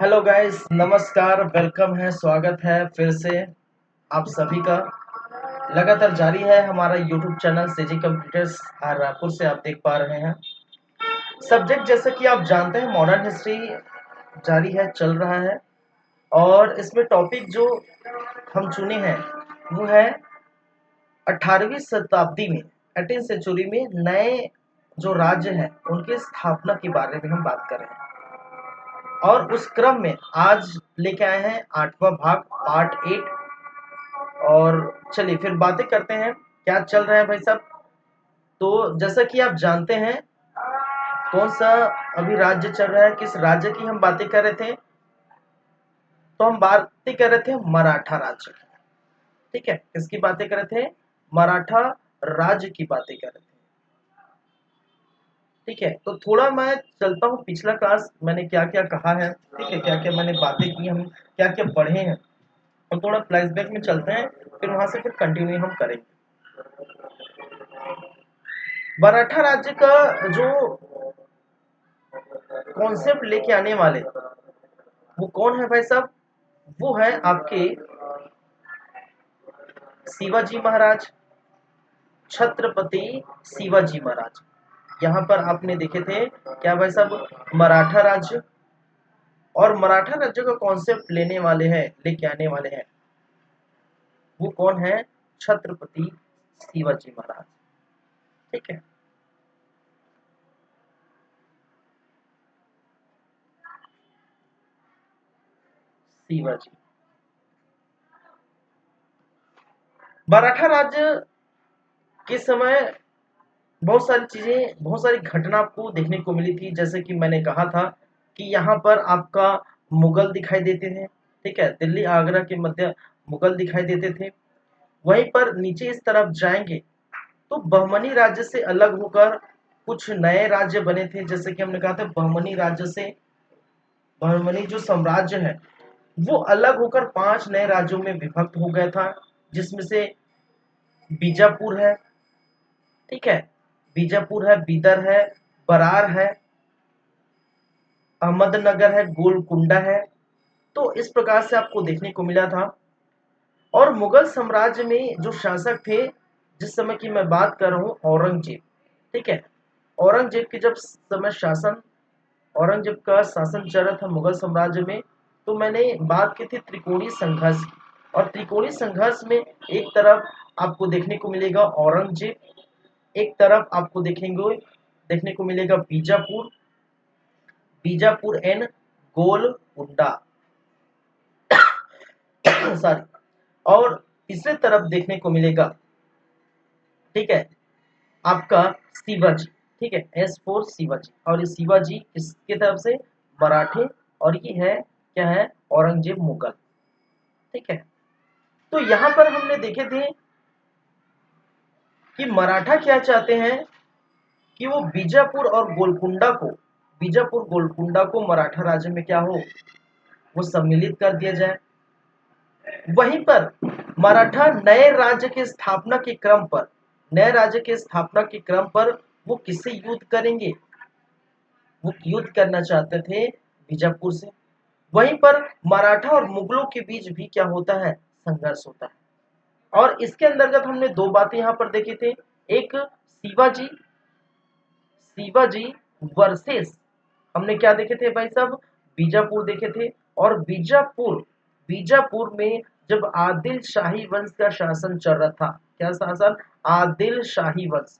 Hello guys, नमस्कार, welcome है, स्वागत है फिर से आप सभी का। लगातार जारी है हमारा YouTube channel CG computers Raipur से आप देख पा रहे हैं। सब्जेक्ट जैसे कि आप जानते हैं मॉडर्न हिस्ट्री जारी है, चल रहा है। और इसमें टॉपिक जो हम चुने हैं वो है 18वीं शताब्दी में, 18th सेंचुरी में नए जो राज्य हैं उनकी स्थापना के बारे में हम बात कर रहे हैं। और उस क्रम में आज लेके आए हैं 8वां भाग, पार्ट 8। और चलिए फिर बातें करते हैं क्या चल रहा है भाई साहब। तो जैसा कि आप जानते हैं कौन सा अभी राज्य चल रहा है, किस राज्य की हम बातें कर रहे थे, तो हम बातें कर रहे थे मराठा राज्य की। ठीक है, किसकी बातें कर रहे थे? मराठा राज्य की बातें कर रहे थे। ठीक है, तो थोड़ा मैं चलता हूँ पिछला क्लास मैंने क्या क्या कहा है। ठीक है, क्या क्या मैंने बातें की, हम क्या क्या पढ़े हैं, और थोड़ा फ्लैशबैक में चलते हैं, फिर वहां से फिर कंटिन्यू हम करेंगे। मराठा राज्य का जो कॉन्सेप्ट लेके आने वाले वो कौन है भाई साहब? वो है आपके शिवाजी महाराज, छत्रपति शिवाजी महाराज। यहाँ पर आपने देखे थे क्या भाई साहब, मराठा राज्य। और मराठा राज्य का कॉन्सेप्ट लेने वाले हैं, लेके आने वाले हैं, वो कौन है? छत्रपति शिवाजी महाराज। ठीक है, शिवाजी। मराठा राज्य के समय बहुत सारी चीजें, बहुत सारी घटना आपको देखने को मिली थी। जैसे कि मैंने कहा था कि यहाँ पर आपका मुगल दिखाई देते थे। ठीक है, दिल्ली आगरा के मध्य मुगल दिखाई देते थे। वहीं पर नीचे इस तरफ जाएंगे तो बहमनी राज्य से अलग होकर कुछ नए राज्य बने थे। जैसे कि हमने कहा था बहमनी राज्य से, बहमनी जो साम्राज्य है वो अलग होकर 5 नए राज्यों में विभक्त हो गया था, जिसमें से बीजापुर है। ठीक है, बीजापुर है, बीदर है, बरार है, अहमदनगर है, गोलकुंडा है। तो इस प्रकार से आपको देखने को मिला था। और मुगल साम्राज्य में जो शासक थे, जिस समय की मैं बात कर रहा हूँ, औरंगजेब। ठीक है, औरंगजेब की जब समय शासन, औरंगजेब का शासन चल रहा था मुगल साम्राज्य में, तो मैंने बात की थी त्रिकोणीय संघर्ष की। और त्रिकोणीय संघर्ष में एक तरफ आपको देखने को मिलेगा औरंगजेब, एक तरफ आपको देखेंगे, देखने को मिलेगा बीजापुर, बीजापुर एंड गोलकुंडा। सॉरी। और तीसरे तरफ देखने को मिलेगा, ठीक है, आपका शिवाजी। ठीक है, एस फोर शिवाजी। और ये शिवाजी किसके तरफ से? मराठे। और ये है क्या है? औरंगजेब मुगल। ठीक है, तो यहां पर हमने देखे थे कि मराठा क्या चाहते हैं कि वो बीजापुर और गोलकुंडा को, बीजापुर गोलकुंडा को मराठा राज्य में क्या हो, वो सम्मिलित कर दिया जाए। वहीं पर मराठा नए राज्य की स्थापना के क्रम पर, नए राज्य की स्थापना के क्रम पर वो किससे युद्ध करेंगे? वो युद्ध करना चाहते थे बीजापुर से। वहीं पर मराठा और मुगलों के बीच भी क्या होता है? संघर्ष होता है। और इसके अंतर्गत हमने दो बातें यहां पर देखी थी। एक शिवाजी, शिवाजी वर्सेस, हमने क्या देखे थे भाई साहब? बीजापुर देखे थे। और बीजापुर, बीजापुर में जब आदिल शाही वंश का शासन चल रहा था, क्या शासन? आदिल शाही वंश,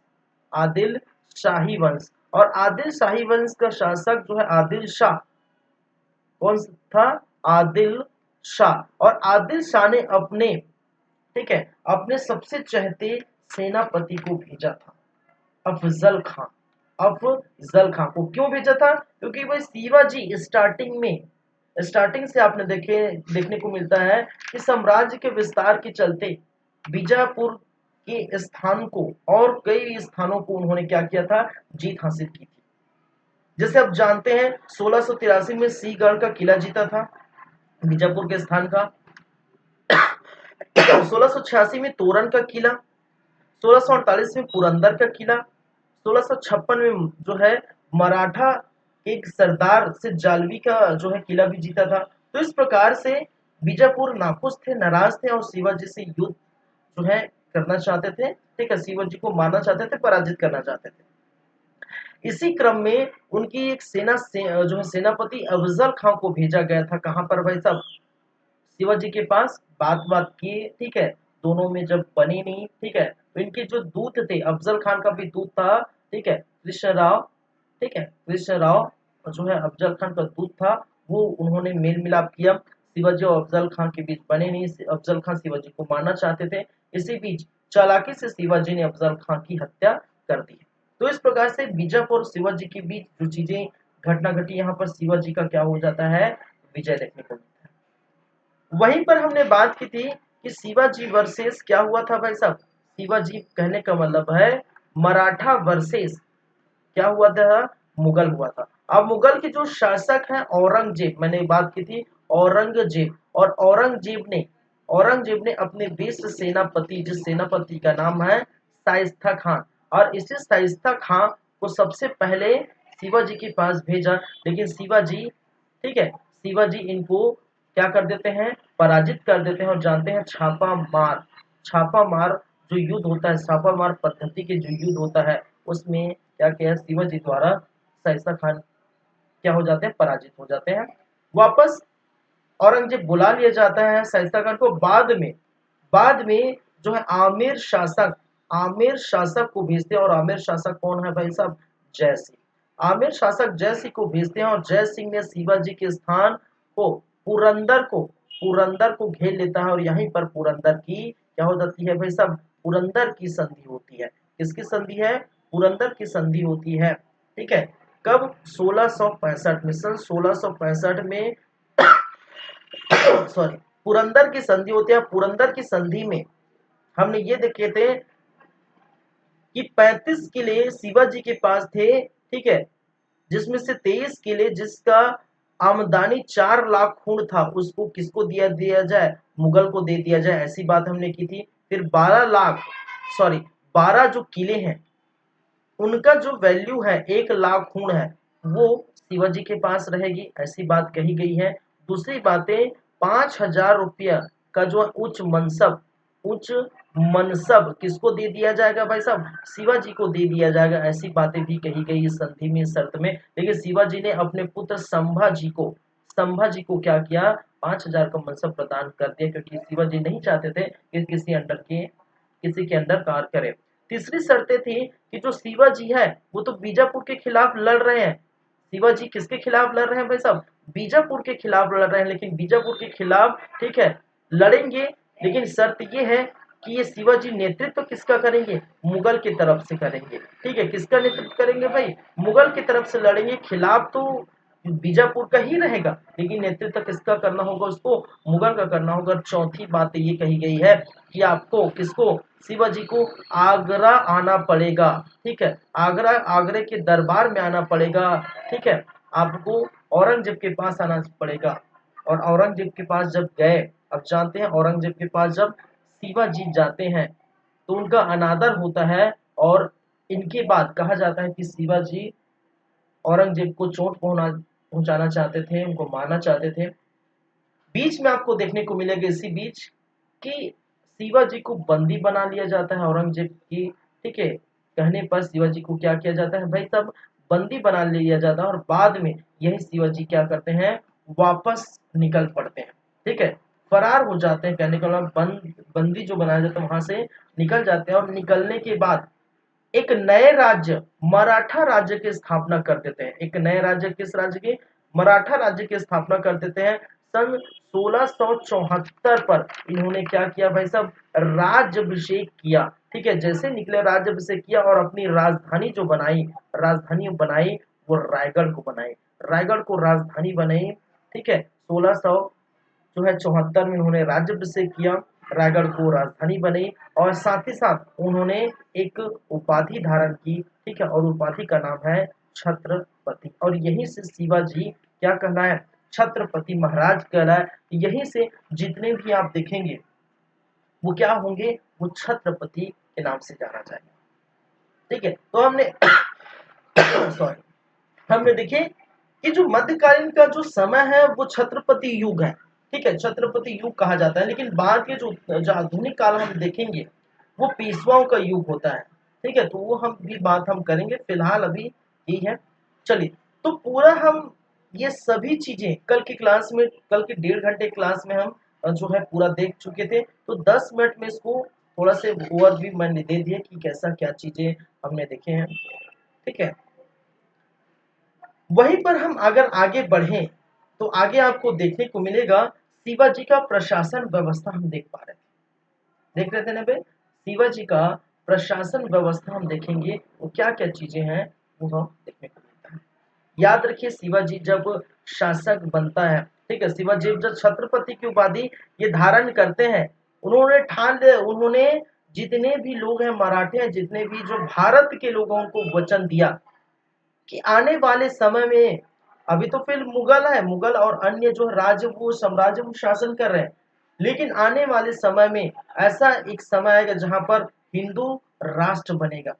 आदिल शाही वंश। और आदिल शाही वंश का शासक जो है आदिल शाह, कौन था? आदिल शाह। और आदिल शाह ने अपने, ठीक है, अपने सबसे चहेते सेनापति को भेजा था, अफजल खां। अफजल खां को क्यों भेजा था? क्योंकि भाई शिवाजी स्टार्टिंग में, स्टार्टिंग से आपने देखने को मिलता है कि साम्राज्य के विस्तार के चलते बीजापुर के स्थान को और कई स्थानों को उन्होंने क्या किया था? जीत हासिल की थी। जैसे आप जानते हैं 1683 में सिंहगढ़ का किला जीता था, बीजापुर के स्थान का। 1686 में तोरण का किला, 1648 में पुरंदर का किला, 1656 में जो है मराठा एक सरदार से जालवी का जो है किला भी जीता था। तो इस प्रकार से बीजापुर नाखुश थे, नाराज थे और शिवाजी से युद्ध जो है करना चाहते थे। ठीक है, शिवाजी को मारना चाहते थे, पराजित करना चाहते थे। इसी क्रम में उनकी एक जो है सेनापति अफजल खां को भेजा गया था। कहां पर भाई साहब? शिवाजी के पास बात की। ठीक है, दोनों में जब बनी नहीं, ठीक है, तो इनके जो दूत थे, अफजल खान का भी दूत था, ठीक है, कृष्ण राव, ठीक है, कृष्ण राव जो है अफजल खान का दूत था, वो उन्होंने मेल मिलाप किया। शिवाजी और अफजल खान के बीच बने नहीं। अफजल खान शिवाजी को मारना चाहते थे। इसी बीच चालाकी से शिवाजी ने अफजल खान की हत्या कर दी। तो इस प्रकार से बीजापुर और शिवाजी के बीच जो चीजें घटना घटी, यहाँ पर शिवाजी का क्या हो जाता है? विजय देखने को मिलता है। वहीं पर हमने बात की थी कि शिवाजी वर्सेस क्या हुआ था भाई साहब? शिवाजी कहने का मतलब है मराठा वर्सेस क्या हुआ था? मुगल हुआ था। अब मुगल के जो शासक हैं औरंगजेब, मैंने बात की थी औरंगजेब, और औरंगजेब ने अपने 20 सेनापति, जिस सेनापति का नाम है शाइस्ता खान, और इसी शाइस्ता खान को सबसे पहले शिवाजी के पास भेजा। लेकिन शिवाजी, ठीक है, शिवाजी इनको क्या कर देते हैं? पराजित कर देते हैं। और जानते हैं छापा मार जो युद्ध होता है, छापा मार पद्धति के जो युद्ध होता है, उसमें क्या किया शिवाजी द्वारा? शाइस्ता खान क्या हो जाते हैं? पराजित हो जाते हैं। वापस औरंगजेब बुला लिया जाता है शाइस्ता खान को। बाद में जो है आमिर शासक को भेजते हैं। और आमिर शासक कौन है भाई साहब? जय सिंह। आमिर शासक जय सिंह को भेजते हैं और जय सिंह ने शिवाजी के स्थान को पुरंदर को घेर लेता है। और यहीं पर पुरंदर की क्या हो जाती है भाई साहब? पुरंदर की संधि होती है। किसकी संधि है? पुरंदर की संधि होती है। ठीक है, कब? 1665 में। सन 1665 में सॉरी, पुरंदर की संधि होती है। पुरंदर की संधि में हमने ये देखे थे कि 35 किले शिवाजी के पास थे, ठीक है, जिसमें से 23 किले जिसका आमदनी 4 लाख खून था, उसको किसको दिया दिया जाए? मुगल को दे दिया जाए, ऐसी बात हमने की थी। फिर 12 जो किले हैं उनका जो वैल्यू है 1 लाख खून है, वो शिवाजी के पास रहेगी, ऐसी बात कही गई है। दूसरी बातें, 5,000 रुपया का जो उच्च मनसब किसको दे दिया जाएगा भाई साहब? शिवाजी को दे दिया जाएगा, ऐसी बातें भी कही गई इस संधि में, शर्त में। लेकिन शिवाजी ने अपने पुत्र संभाजी को क्या किया? 5,000 का मनसब प्रदान कर दिया, क्योंकि शिवाजी नहीं चाहते थे कि किसी के अंडर कार्य करे। तीसरी शर्तें थी कि जो शिवाजी है वो तो बीजापुर के खिलाफ लड़ रहे हैं। शिवाजी किसके खिलाफ लड़ रहे हैं भाई साहब? बीजापुर के खिलाफ लड़ रहे हैं। लेकिन बीजापुर के खिलाफ, ठीक है, लड़ेंगे, लेकिन शर्त ये है कि ये शिवाजी नेतृत्व किसका करेंगे? मुगल की तरफ से करेंगे। ठीक है, किसका नेतृत्व करेंगे भाई? मुगल की तरफ से लड़ेंगे। खिलाफ तो बीजापुर का ही रहेगा, लेकिन नेतृत्व किसका करना होगा? उसको मुगल का करना होगा। चौथी बात ये कही गई है कि आपको किसको? शिवाजी को आगरा आना पड़ेगा। ठीक है, आगरे के दरबार में आना पड़ेगा। ठीक है, आपको औरंगजेब के पास आना पड़ेगा। और औरंगजेब के पास जब गए, अब जानते हैं औरंगजेब के पास जब शिवाजी जाते हैं तो उनका अनादर होता है। और इनके बाद कहा जाता है कि शिवाजी औरंगजेब को चोट पहुंचाना चाहते थे, उनको मारना चाहते थे। बीच में आपको देखने को मिलेगा इसी बीच कि शिवाजी को बंदी बना लिया जाता है औरंगजेब की, ठीक है, कहने पर शिवाजी को क्या किया जाता है भाई? तब बंदी बना लिया जाता है। और बाद में यही शिवाजी क्या करते हैं? वापस निकल पड़ते हैं। ठीक है, फरार हो जाते हैं। कहने का मतलब बंदी जो बनाया जाता है वहां से निकल जाते हैं। और निकलने के बाद एक नए राज्य, मराठा राज्य की स्थापना कर देते हैं। एक नए राज्य, किस राज्य की? मराठा राज्य की स्थापना कर देते हैं। सन 1674 पर इन्होंने क्या किया भाई साहब? राज्यभिषेक किया। ठीक है, जैसे निकले राज्यभिषेक किया और अपनी राजधानी बनाई, वो रायगढ़ को बनाई। रायगढ़ को राजधानी बनाई। ठीक है, 1600 जो है 74 में उन्होंने राज्यभिषेक किया, रायगढ़ को राजधानी बनी। और साथ ही साथ उन्होंने एक उपाधि धारण की। ठीक है, और उपाधि का नाम है छत्रपति। और यहीं से शिवाजी क्या कहलाए? छत्रपति महाराज कहलाए। यहीं से जितने भी आप देखेंगे वो क्या होंगे? वो छत्रपति के नाम से जाना जाएगा। ठीक है, तो हमने सॉरी, हमने देखे कि जो मध्यकालीन का जो समय है वो छत्रपति युग है, ठीक है, छत्रपति युग कहा जाता है। लेकिन बाद के जो आधुनिक काल हम देखेंगे वो पेशवाओं का युग होता है, ठीक है, तो वो हम भी बात हम करेंगे, फिलहाल अभी यही है। चलिए, तो पूरा हम ये सभी चीजें कल की क्लास में, कल के 1.5 घंटे क्लास में हम जो है पूरा देख चुके थे। तो 10 मिनट में इसको थोड़ा से ओवरव्यू मैंने दे दिया कि कैसा क्या चीजें हमने देखे हैं, ठीक है। वहीं पर हम अगर आगे बढ़ें तो आगे आपको देखने को मिलेगा शिवाजी का प्रशासन व्यवस्था हम देख पा रहे थे, देख रहे थे ना भाई, शिवाजी का प्रशासन व्यवस्था हम देखेंगे वो क्या क्या चीजें हैं वो हम देखने को मिलता है। याद रखिए, शिवाजी जब शासक बनता है, ठीक है, शिवाजी जब छत्रपति की उपाधि ये धारण करते हैं, उन्होंने ठान लिया, उन्होंने जितने भी लोग हैं मराठे हैं, जितने भी जो भारत के लोगों को वचन दिया कि आने वाले समय में, अभी तो फिर मुगल है, मुगल और अन्य जो राज्य वो साम्राज्य वो शासन कर रहे हैं, लेकिन आने वाले समय में ऐसा एक समय आएगा जहां पर हिंदू राष्ट्र बनेगा।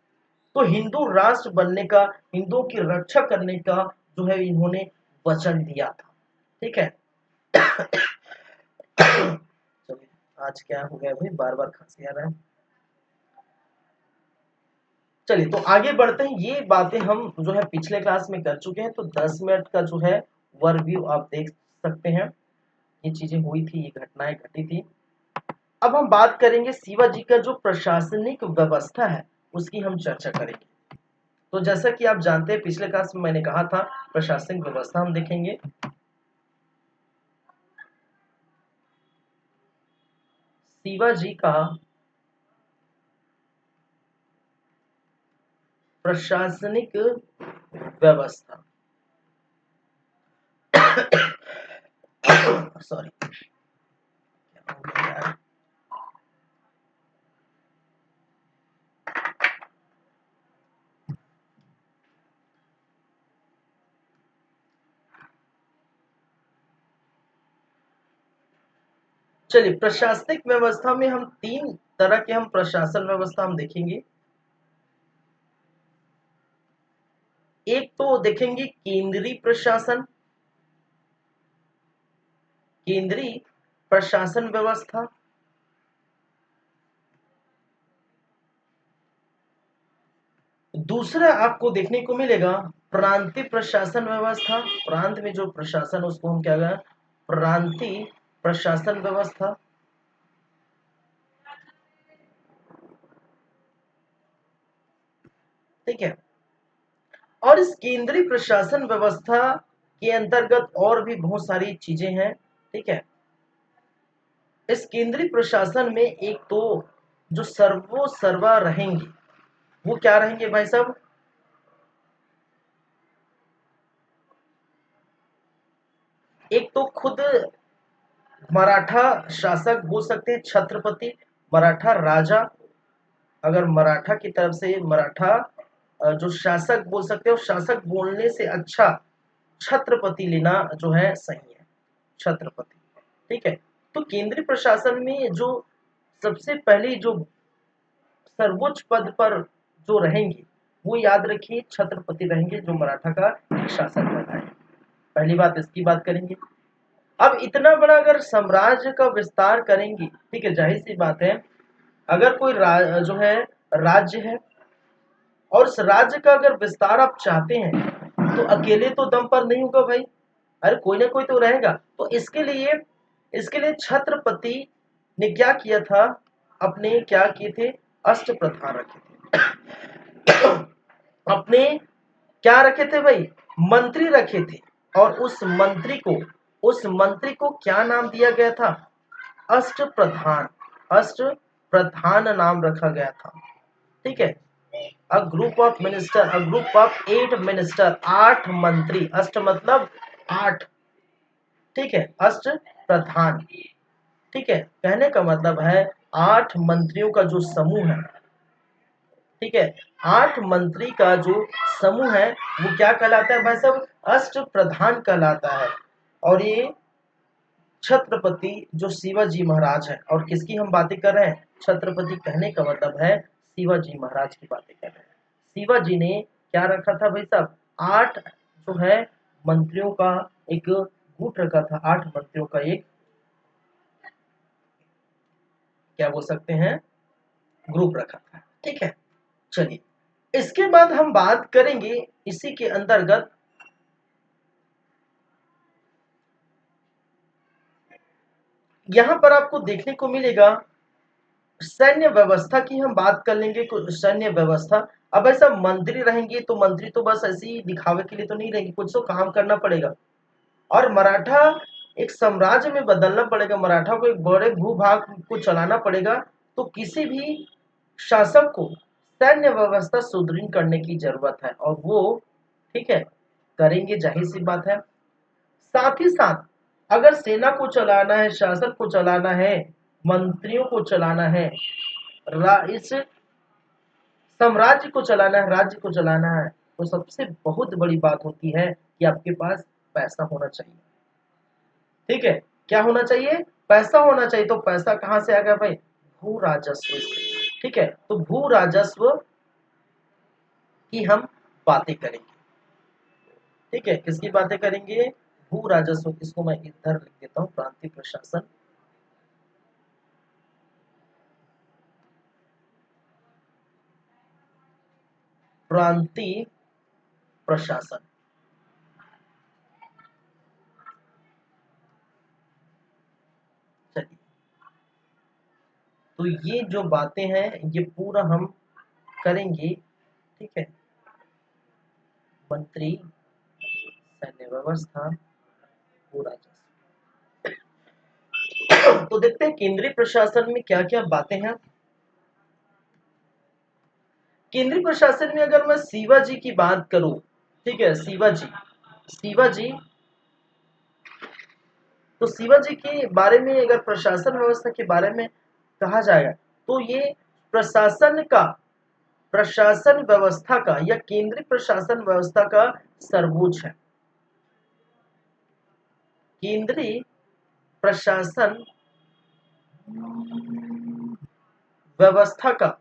तो हिंदू राष्ट्र बनने का, हिंदुओं की रक्षा करने का जो है इन्होंने वचन दिया था, ठीक है। चलिए, आज क्या हो गया भाई, बार बार खांसी आ रहा है। चलिए, तो आगे बढ़ते हैं। ये बातें हम जो है पिछले क्लास में कर चुके हैं, तो 10 मिनट का जो है ओवरव्यू आप देख सकते हैं, ये चीजें हुई थी, ये घटनाएं घटी थी। अब हम बात करेंगे शिवाजी का जो प्रशासनिक व्यवस्था है उसकी हम चर्चा करेंगे। तो जैसा कि आप जानते हैं, पिछले क्लास में मैंने कहा था प्रशासनिक व्यवस्था हम देखेंगे। शिवाजी का प्रशासनिक व्यवस्था सॉरी, क्या हो गया यार। चलिए, प्रशासनिक व्यवस्था में हम 3 तरह के हम प्रशासन व्यवस्था हम देखेंगे। एक तो देखेंगे केंद्रीय प्रशासन, केंद्रीय प्रशासन व्यवस्था। दूसरा आपको देखने को मिलेगा प्रांतीय प्रशासन व्यवस्था, प्रांत में जो प्रशासन उसको हम क्या कहें, प्रांतीय प्रशासन व्यवस्था, ठीक है। और इस केंद्रीय प्रशासन व्यवस्था के अंतर्गत और भी बहुत सारी चीजें हैं, ठीक है। इस केंद्रीय प्रशासन में एक तो जो सर्वो सर्वा रहेंगे वो क्या रहेंगे भाई साहब, एक तो खुद मराठा शासक बोल सकते हैं, छत्रपति मराठा राजा, अगर मराठा की तरफ से मराठा जो शासक बोल सकते हो, शासक बोलने से अच्छा छत्रपति लेना जो है सही है, छत्रपति, ठीक है। तो केंद्रीय प्रशासन में जो सबसे पहले जो सर्वोच्च पद पर जो रहेंगे वो याद रखिए छत्रपति रहेंगे, जो मराठा का एक शासक रहता है। पहली बात इसकी बात करेंगे। अब इतना बड़ा अगर साम्राज्य का विस्तार करेंगे, ठीक है, जाहिर सी बात है, अगर कोई जो है राज्य है और उस राज्य का अगर विस्तार आप चाहते हैं तो अकेले तो दम पर नहीं होगा भाई, अरे कोई ना कोई तो रहेगा। तो इसके लिए छत्रपति ने क्या किया था, अपने क्या किए थे, अष्ट प्रधान रखे थे। अपने क्या रखे थे भाई, मंत्री रखे थे। और उस मंत्री को क्या नाम दिया गया था, अष्ट प्रधान, अष्ट प्रधान नाम रखा गया था, ठीक है। A group of minister, a group of 8 minister, 8 मंत्री, अष्ट मतलब 8, ठीक है, अष्ट प्रधान, ठीक है, कहने का मतलब है 8 मंत्रियों का जो समूह है, ठीक है, 8 मंत्री का जो समूह है वो क्या कहलाता है भाई साहब, अष्ट प्रधान कहलाता है। और ये छत्रपति जो शिवाजी महाराज है, और किसकी हम बातें कर रहे हैं, छत्रपति कहने का मतलब है शिवाजी महाराज की बातें कर रहे हैं। शिवाजी ने क्या रखा था भाई साहब, 8 जो है मंत्रियों का एक गुट रखा था, 8 मंत्रियों का एक क्या बोल सकते हैं ग्रुप रखा था। ठीक है, चलिए इसके बाद हम बात करेंगे इसी के अंतर्गत यहां पर आपको देखने को मिलेगा सैन्य व्यवस्था की हम बात कर लेंगे। सैन्य व्यवस्था, अब ऐसा मंत्री रहेंगे तो मंत्री तो बस ऐसे ही दिखावे के लिए तो नहीं रहेंगे, कुछ तो काम करना पड़ेगा। और मराठा एक साम्राज्य में बदलना पड़ेगा, मराठा को एक बड़े भूभाग को चलाना पड़ेगा। तो किसी भी शासक को सैन्य व्यवस्था सुदृढ़ करने की जरूरत है और वो ठीक है करेंगे, जाहिर सी बात है। साथ ही साथ अगर सेना को चलाना है, शासन को चलाना है, मंत्रियों को चलाना है, इस साम्राज्य को चलाना है, राज्य को चलाना है, तो सबसे बहुत बड़ी बात होती है कि आपके पास पैसा होना चाहिए। ठीक है, क्या होना चाहिए? पैसा होना चाहिए। तो पैसा कहां से आ गया भाई? भू राजस्व से। ठीक है, तो भू राजस्व की हम बातें करेंगे। ठीक है, किसकी बातें करेंगे? भू राजस्व। इसको मैं इधर लिख देता हूं, प्रांतीय प्रशासन। प्रांतीय प्रशासन। चलिए, तो ये जो बातें हैं ये पूरा हम करेंगे। ठीक है, मंत्री, सैन्य व्यवस्था, भू राजस्व। तो देखते हैं केंद्रीय प्रशासन में क्या क्या बातें हैं। केंद्रीय प्रशासन में अगर मैं शिवाजी की बात करूं, ठीक है, शिवाजी, शिवाजी, तो शिवाजी के बारे में अगर प्रशासन व्यवस्था के बारे में कहा जाएगा तो ये प्रशासन का, प्रशासन व्यवस्था का या केंद्रीय प्रशासन व्यवस्था का सर्वोच्च है। केंद्रीय प्रशासन व्यवस्था का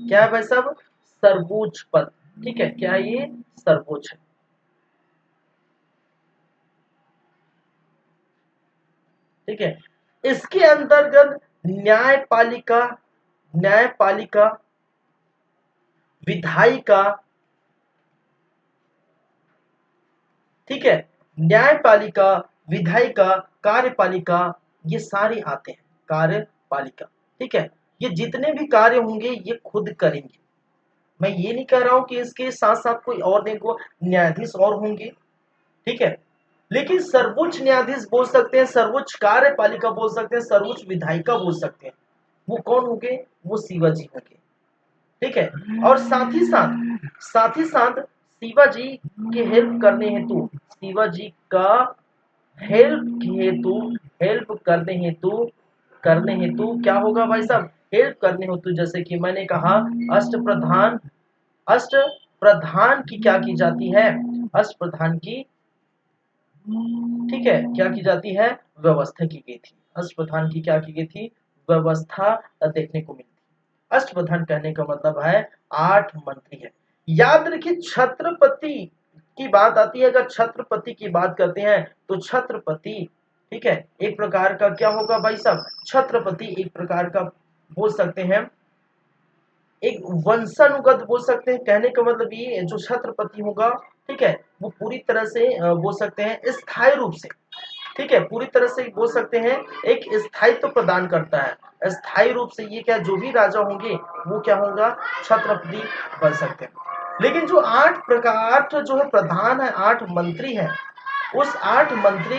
क्या है भाई साहब? सर्वोच्च पद। ठीक है, क्या है ये? सर्वोच्च है। ठीक है, इसके अंतर्गत न्यायपालिका, न्यायपालिका, विधायिका, ठीक है, न्यायपालिका, विधायिका, कार्यपालिका, ये सारे आते हैं। कार्यपालिका, ठीक है, ये जितने भी कार्य होंगे ये खुद करेंगे। मैं ये नहीं कह रहा हूं कि इसके साथ साथ कोई और देखो न्यायाधीश और होंगे। ठीक है, लेकिन सर्वोच्च न्यायाधीश बोल सकते हैं, सर्वोच्च कार्यपालिका बोल सकते हैं, सर्वोच्च विधायिका बोल सकते हैं। वो कौन होंगे? वो शिवाजी होंगे। ठीक है, और साथ ही साथ शिवाजी के हेल्प करने हेतु, शिवाजी का हेल्प हेतु, हेल्प करने हेतु क्या होगा भाई साहब? हेल्प करने हेतु जैसे कि मैंने कहा अष्टप्रधान, अष्टप्रधान की क्या की जाती है? अष्टप्रधान की, ठीक है, क्या की जाती है? व्यवस्था की गई थी। अष्टप्रधान की क्या की गई थी? व्यवस्था देखने को मिलती। अष्टप्रधान कहने का मतलब है 8 मंत्री है। याद रखिए छत्रपति की बात आती है, अगर छत्रपति की बात करते हैं तो छत्रपति, ठीक है, एक प्रकार का क्या होगा भाई साहब? छत्रपति एक प्रकार का बोल सकते हैं, एक वंशानुगत बोल सकते हैं। कहने का मतलब ये जो छत्रपति होगा, ठीक है, वो पूरी तरह से बोल सकते हैं स्थायी रूप से, ठीक है, पूरी तरह से बोल सकते हैं एक स्थायित्व प्रदान करता है। स्थायी रूप से ये क्या, जो भी राजा होंगे वो क्या होगा? छत्रपति बन सकते हैं। लेकिन जो 8 प्रकार जो है प्रधान है, 8 मंत्री हैं, उस 8 मंत्री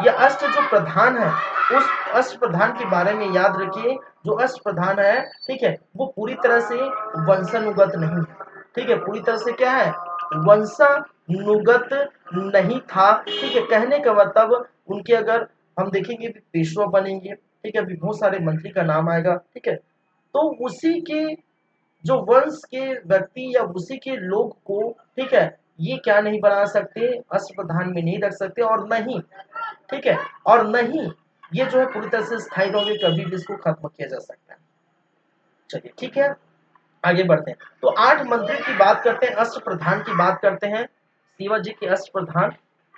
या अष्ट जो प्रधान है, उस अष्ट प्रधान के बारे में याद रखिए। जो अष्ट प्रधान है, ठीक है, वो पूरी तरह से वंशानुगत नहीं है। ठीक है, पूरी तरह से क्या है? वंशानुगत नहीं था। ठीक है, कहने का मतलब उनके अगर हम देखेंगे पेशवा बनेंगे, ठीक है, अभी बहुत सारे मंत्री का नाम आएगा। ठीक है, तो उसी के जो वंश के व्यक्ति या उसी के लोग को, ठीक है, ये क्या नहीं बना सकते? अष्टप्रधान में नहीं रख सकते। और नहीं, ठीक है, और नहीं ये जो है पूरी तरह से स्थायी रहेंगे, कभी भी इसको खत्म किया जा सकता है। चलिए ठीक है, आगे बढ़ते हैं। तो 8 मंत्री की बात करते हैं, अष्टप्रधान की बात करते हैं। शिवाजी के अष्ट प्रधान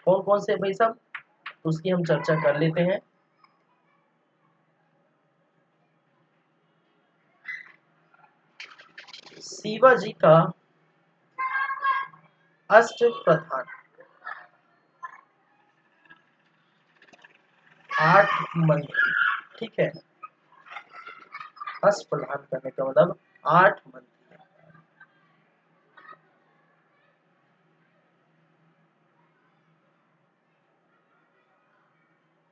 कौन कौन से भाई साहब, तो उसकी हम चर्चा कर लेते हैं। शिवाजी का अष्ट प्रधान 8 मंत्री, ठीक है, अष्ट प्रधान करने का मतलब 8 मंत्री।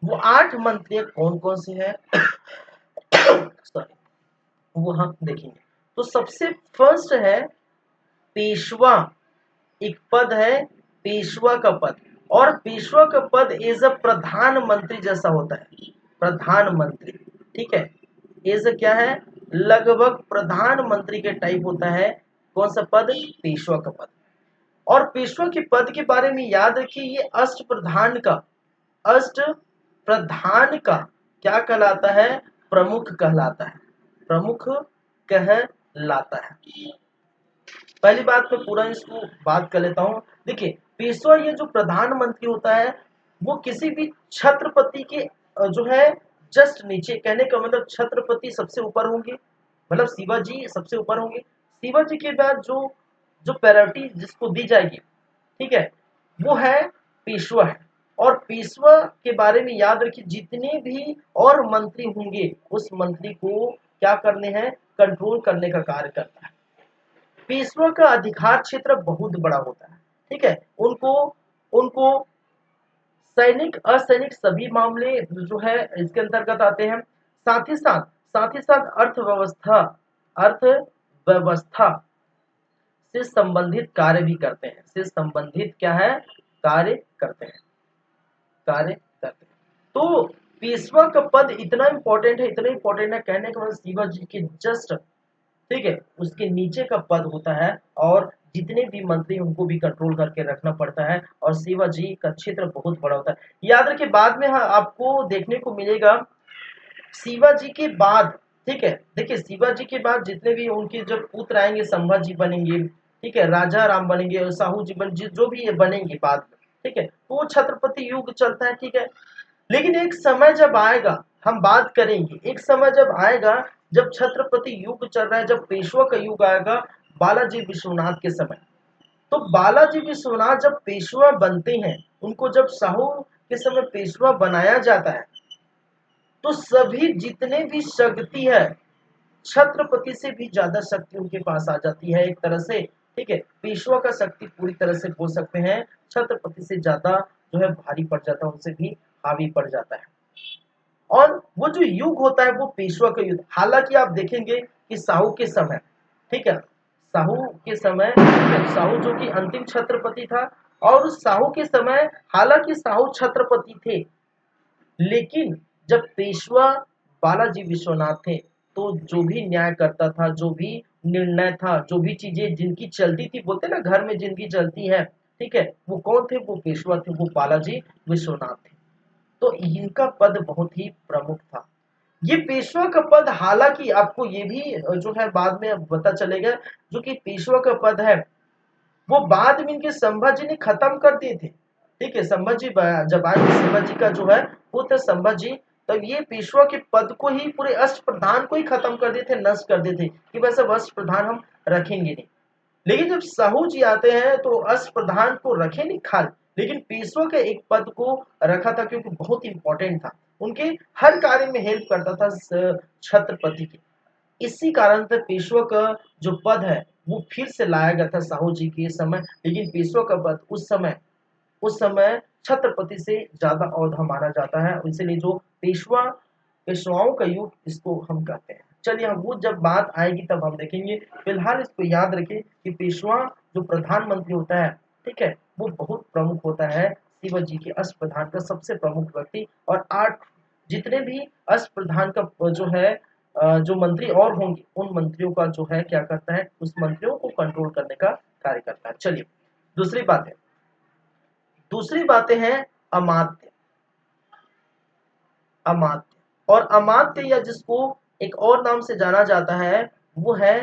वो 8 मंत्री कौन कौन से हैं सॉरी, वो हम देखेंगे। तो सबसे फर्स्ट है पेशवा, एक पद है पेशवा का पद, और पेशवा का पद एज अ प्रधानमंत्री जैसा होता है, प्रधानमंत्री, ठीक है, एज क्या है, लगभग प्रधानमंत्री के टाइप होता है। कौन सा पद, पेशवा का पद। और पेशवा के पद के बारे में याद रखिए, ये अष्ट प्रधान का, अष्ट प्रधान का क्या कहलाता है, प्रमुख कहलाता है, प्रमुख कहलाता है। पहली बात मैं पूरा इसको बात कर लेता हूं। देखिए पेशवा ये जो प्रधानमंत्री होता है वो किसी भी छत्रपति के जो है जस्ट नीचे, कहने का मतलब छत्रपति सबसे ऊपर होंगे, मतलब शिवाजी सबसे ऊपर होंगे। शिवाजी के बाद जो जो प्रायोरिटी जिसको दी जाएगी, ठीक है, वो है पेशवा है। और पेशवा के बारे में याद रखिए, जितने भी और मंत्री होंगे उस मंत्री को क्या करने हैं, कंट्रोल करने का कार्य करता है। पेशवा का अधिकार क्षेत्र बहुत बड़ा होता है, ठीक है, उनको उनको सैनिक असैनिक सभी मामले जो है इसके अंतर्गत आते हैं। साथ ही साथ अर्थव्यवस्था से संबंधित कार्य भी करते हैं, से संबंधित क्या है, कार्य करते हैं, कार्य करते हैं। तो पेशवा का पद इतना इंपॉर्टेंट है, इतना इंपॉर्टेंट है, कहने का मतलब शिवाजी के जस्ट, ठीक है, उसके नीचे का पद होता है, और जितने भी मंत्री उनको भी कंट्रोल करके रखना पड़ता है, और शिवाजी का क्षेत्र बहुत बड़ा होता है। याद रखिए बाद में आपको देखने को मिलेगा शिवाजी के बाद, ठीक है, देखिए शिवाजी के बाद जितने भी उनके जब पुत्र आएंगे, संभाजी बनेंगे, ठीक है, राजा राम बनेंगे, साहू जी बन जो भी ये बनेंगे बाद में, ठीक है, तो वो छत्रपति युग चलता है, ठीक है। लेकिन एक समय जब आएगा, हम बात करेंगे, एक समय जब आएगा जब छत्रपति युग चल रहा है, जब पेशवा का युग आएगा बालाजी विश्वनाथ के समय। तो बालाजी विश्वनाथ जब पेशवा बनते हैं, उनको जब साहू के समय पेशवा बनाया जाता है, तो सभी जितने भी शक्ति है छत्रपति से भी ज्यादा शक्ति उनके पास आ जाती है एक तरह से, ठीक है, पेशवा का शक्ति पूरी तरह से बोल सकते हैं छत्रपति से ज्यादा जो है भारी पड़ जाता है, उनसे भी हावी पड़ जाता है। और वो जो युग होता है वो पेशवा का युग, हालांकि आप देखेंगे कि साहू के समय, ठीक है, साहू के समय, साहू जो कि अंतिम छत्रपति था, और उस साहू के समय हालांकि साहू छत्रपति थे, लेकिन जब पेशवा बालाजी विश्वनाथ थे, तो जो भी न्याय करता था, जो भी निर्णय था, जो भी चीजें जिनकी चलती थी, बोलते ना घर में जिनकी चलती है, ठीक है, वो कौन थे, वो पेशवा थे, वो बालाजी विश्वनाथ थे। तो इनका पद बहुत ही प्रमुख था। ये पेशवा का पद, हालांकि आपको ये भी जो है बाद में पता चलेगा, जो कि पेशवा का पद है वो बाद में इनके संभाजी ने खत्म कर दिए थे, ठीक है, संभाजी जब आए संभाजी का जो है पुत्र संभाजी, तब ये पेशवा के पद को ही, पूरे अष्ट प्रधान को ही खत्म कर दिए थे, नष्ट कर दिए थे कि वैसे अष्ट प्रधान हम रखेंगे नहीं। लेकिन जब साहू जी आते हैं तो अष्ट प्रधान को रखे नहीं खाल, लेकिन पेशवा के एक पद को रखा था क्योंकि बहुत इंपॉर्टेंट था, उनके हर कार्य में हेल्प करता था छत्रपति की। इसी कारण से पेशवा का जो पद है वो फिर से लाया गया था साहू जी के समय, लेकिन पेशवा का पद उस समय छत्रपति से ज्यादा औधा माना जाता है, इसलिए जो पेशवाओं का युग इसको हम कहते हैं। चलिए हम वो जब बात आएगी तब हम देखेंगे, फिलहाल इसको याद रखें कि पेशवा जो प्रधानमंत्री होता है, ठीक है, वो बहुत प्रमुख होता है, शिवाजी के अष्ट प्रधान का सबसे प्रमुख व्यक्ति, और 8 जितने भी अष्ट प्रधान का जो है जो मंत्री और होंगे उन मंत्रियों का जो है क्या करता है, उस मंत्रियों को कंट्रोल करने का कार्य करता है। चलिए दूसरी बातें हैं अमात्य, अमात्य, और अमात्य या जिसको एक और नाम से जाना जाता है वो है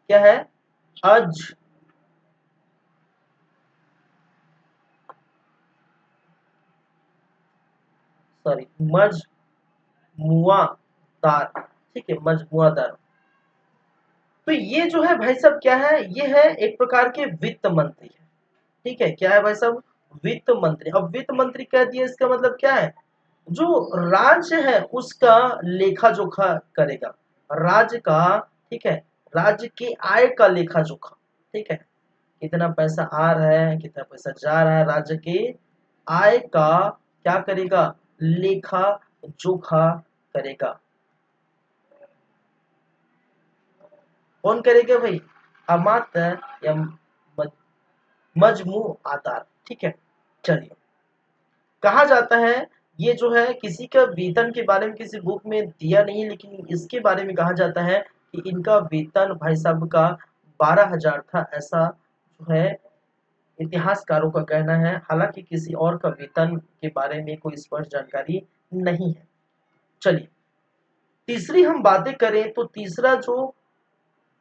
क्या है, अज सॉरी मजमुआदार, ठीक है, मजमुआदार। तो ये जो है भाई साहब क्या है, ये है एक प्रकार के वित्त मंत्री है, ठीक है, क्या है भाई साहब, वित्त मंत्री। अब वित्त मंत्री कह दिए, इसका मतलब क्या है, जो राज्य है उसका लेखा जोखा करेगा, राज्य का, ठीक है, राज्य की आय का लेखा जोखा, ठीक है, कितना पैसा आ रहा है, कितना पैसा जा रहा है, राज्य के आय का क्या करेगा, लेखा जोखा करेगा। कौन करेगा भाई, अमात्य या मजमू आधार, ठीक है। चलिए, कहा जाता है ये जो है किसी का वेतन के बारे में किसी बुक में दिया नहीं, लेकिन इसके बारे में कहा जाता है कि इनका वेतन भाई साहब का 12,000 था, ऐसा जो है इतिहासकारों का कहना है। हालांकि किसी और का वेतन के बारे में कोई स्पष्ट जानकारी नहीं है। चलिए, तीसरी हम बातें करें तो तीसरा जो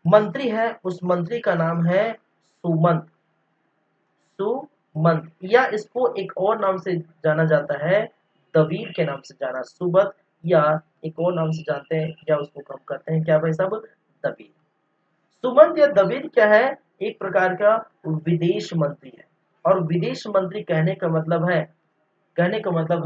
मंत्री है उस मंत्री का नाम है सुमंत, सुमंत, या इसको एक और नाम से जाना जाता है, दबीर के नाम से जाना, सुबत, या एक और नाम से जानते हैं, या उसको कम करते हैं क्या भाई साहब, दबीर। सुमंत या दबीर क्या है, एक प्रकार का विदेश मंत्री है। और विदेश मंत्री कहने का मतलब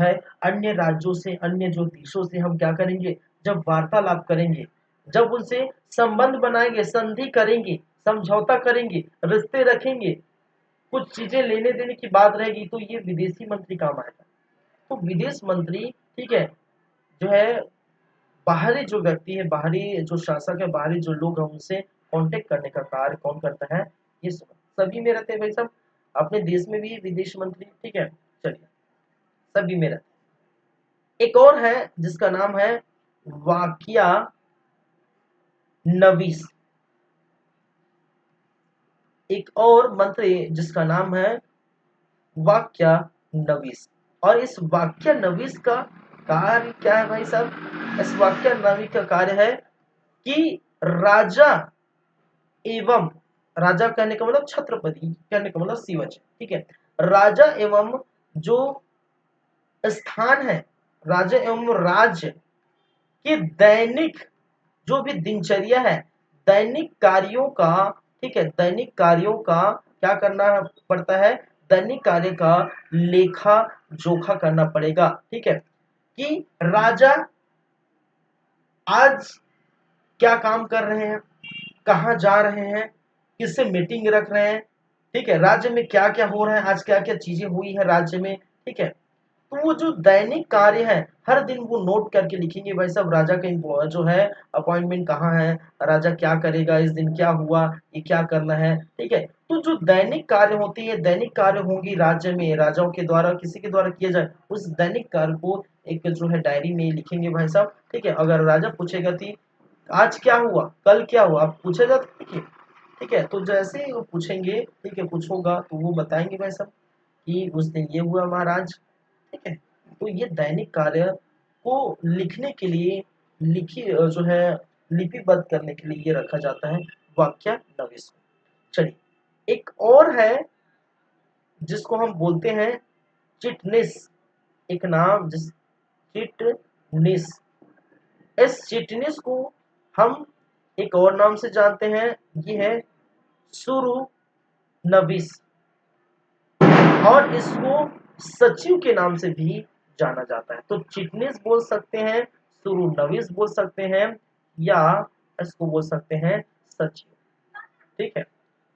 है अन्य राज्यों से, अन्य जो देशों से हम क्या करेंगे, जब वार्तालाप करेंगे, जब उनसे संबंध बनाएंगे, संधि करेंगे, समझौता करेंगे, रिश्ते रखेंगे, कुछ चीजें लेने देने की बात रहेगी, तो ये विदेशी मंत्री काम आएगा। तो विदेश मंत्री, ठीक है, जो है बाहरी जो व्यक्ति है, बाहरी जो शासक है, बाहरी जो लोग हैं, उनसे कांटेक्ट करने का कार्य कौन करता है, ये सभी में रहते हैं भाई साहब। अपने देश में भी विदेश मंत्री, ठीक है। चलिए, सभी में रहते हैं। एक और है जिसका नाम है वाकिया नवीस, एक और मंत्री जिसका नाम है वाक्या नवीस। और इस वाक्या नवीस का कार्य क्या है भाई साहब, इस वाक्या नवीस का कार्य है कि राजा एवं, राजा कहने का मतलब छत्रपति, कहने का मतलब शिवाजी, ठीक है, राजा एवं जो स्थान है, राजा एवं राज्य के दैनिक जो भी दिनचर्या है, दैनिक कार्यों का, ठीक है, दैनिक कार्यों का क्या करना पड़ता है, दैनिक कार्य का लेखा जोखा करना पड़ेगा, ठीक है, कि राजा आज क्या काम कर रहे हैं, कहाँ जा रहे हैं, किससे मीटिंग रख रहे हैं, ठीक है, राज्य में क्या क्या हो रहा है, आज क्या क्या चीजें हुई है राज्य में, ठीक है। तो वो जो दैनिक कार्य है हर दिन वो नोट करके लिखेंगे भाई साहब, राजा का जो है अपॉइंटमेंट कहाँ है, राजा क्या करेगा, इस दिन क्या हुआ, ये क्या करना है, ठीक है। तो जो दैनिक कार्य होती है, दैनिक कार्य होंगी राज्य में, राजाओं के द्वारा किसी के द्वारा किया जाए, उस दैनिक कार्य को एक जो है डायरी में लिखेंगे भाई साहब, ठीक है। अगर राजा पूछेगा कि आज क्या हुआ, कल क्या हुआ, आप पूछेगा तो देखिए, ठीक है, तो जैसे ही वो पूछेंगे, ठीक है, कुछ होगा तो वो बताएंगे भाई साहब कि उस दिन ये हुआ महाराज, ठीक है। तो ये दैनिक कार्य को लिखने के लिए, लिखी जो है लिपिबद्ध करने के लिए ये रखा जाता है वाक्या नविश। चलिए, एक और है जिसको हम बोलते हैं चिटनिस, एक नाम जिस चिटनिस, इस चिटनिस को हम एक और नाम से जानते हैं, ये है सुरु नविस, और इसको सचिव के नाम से भी जाना जाता है। तो चिटनिस बोल सकते हैं, सुरुनविस बोल सकते हैं, या इसको बोल सकते हैं सचिव, ठीक है।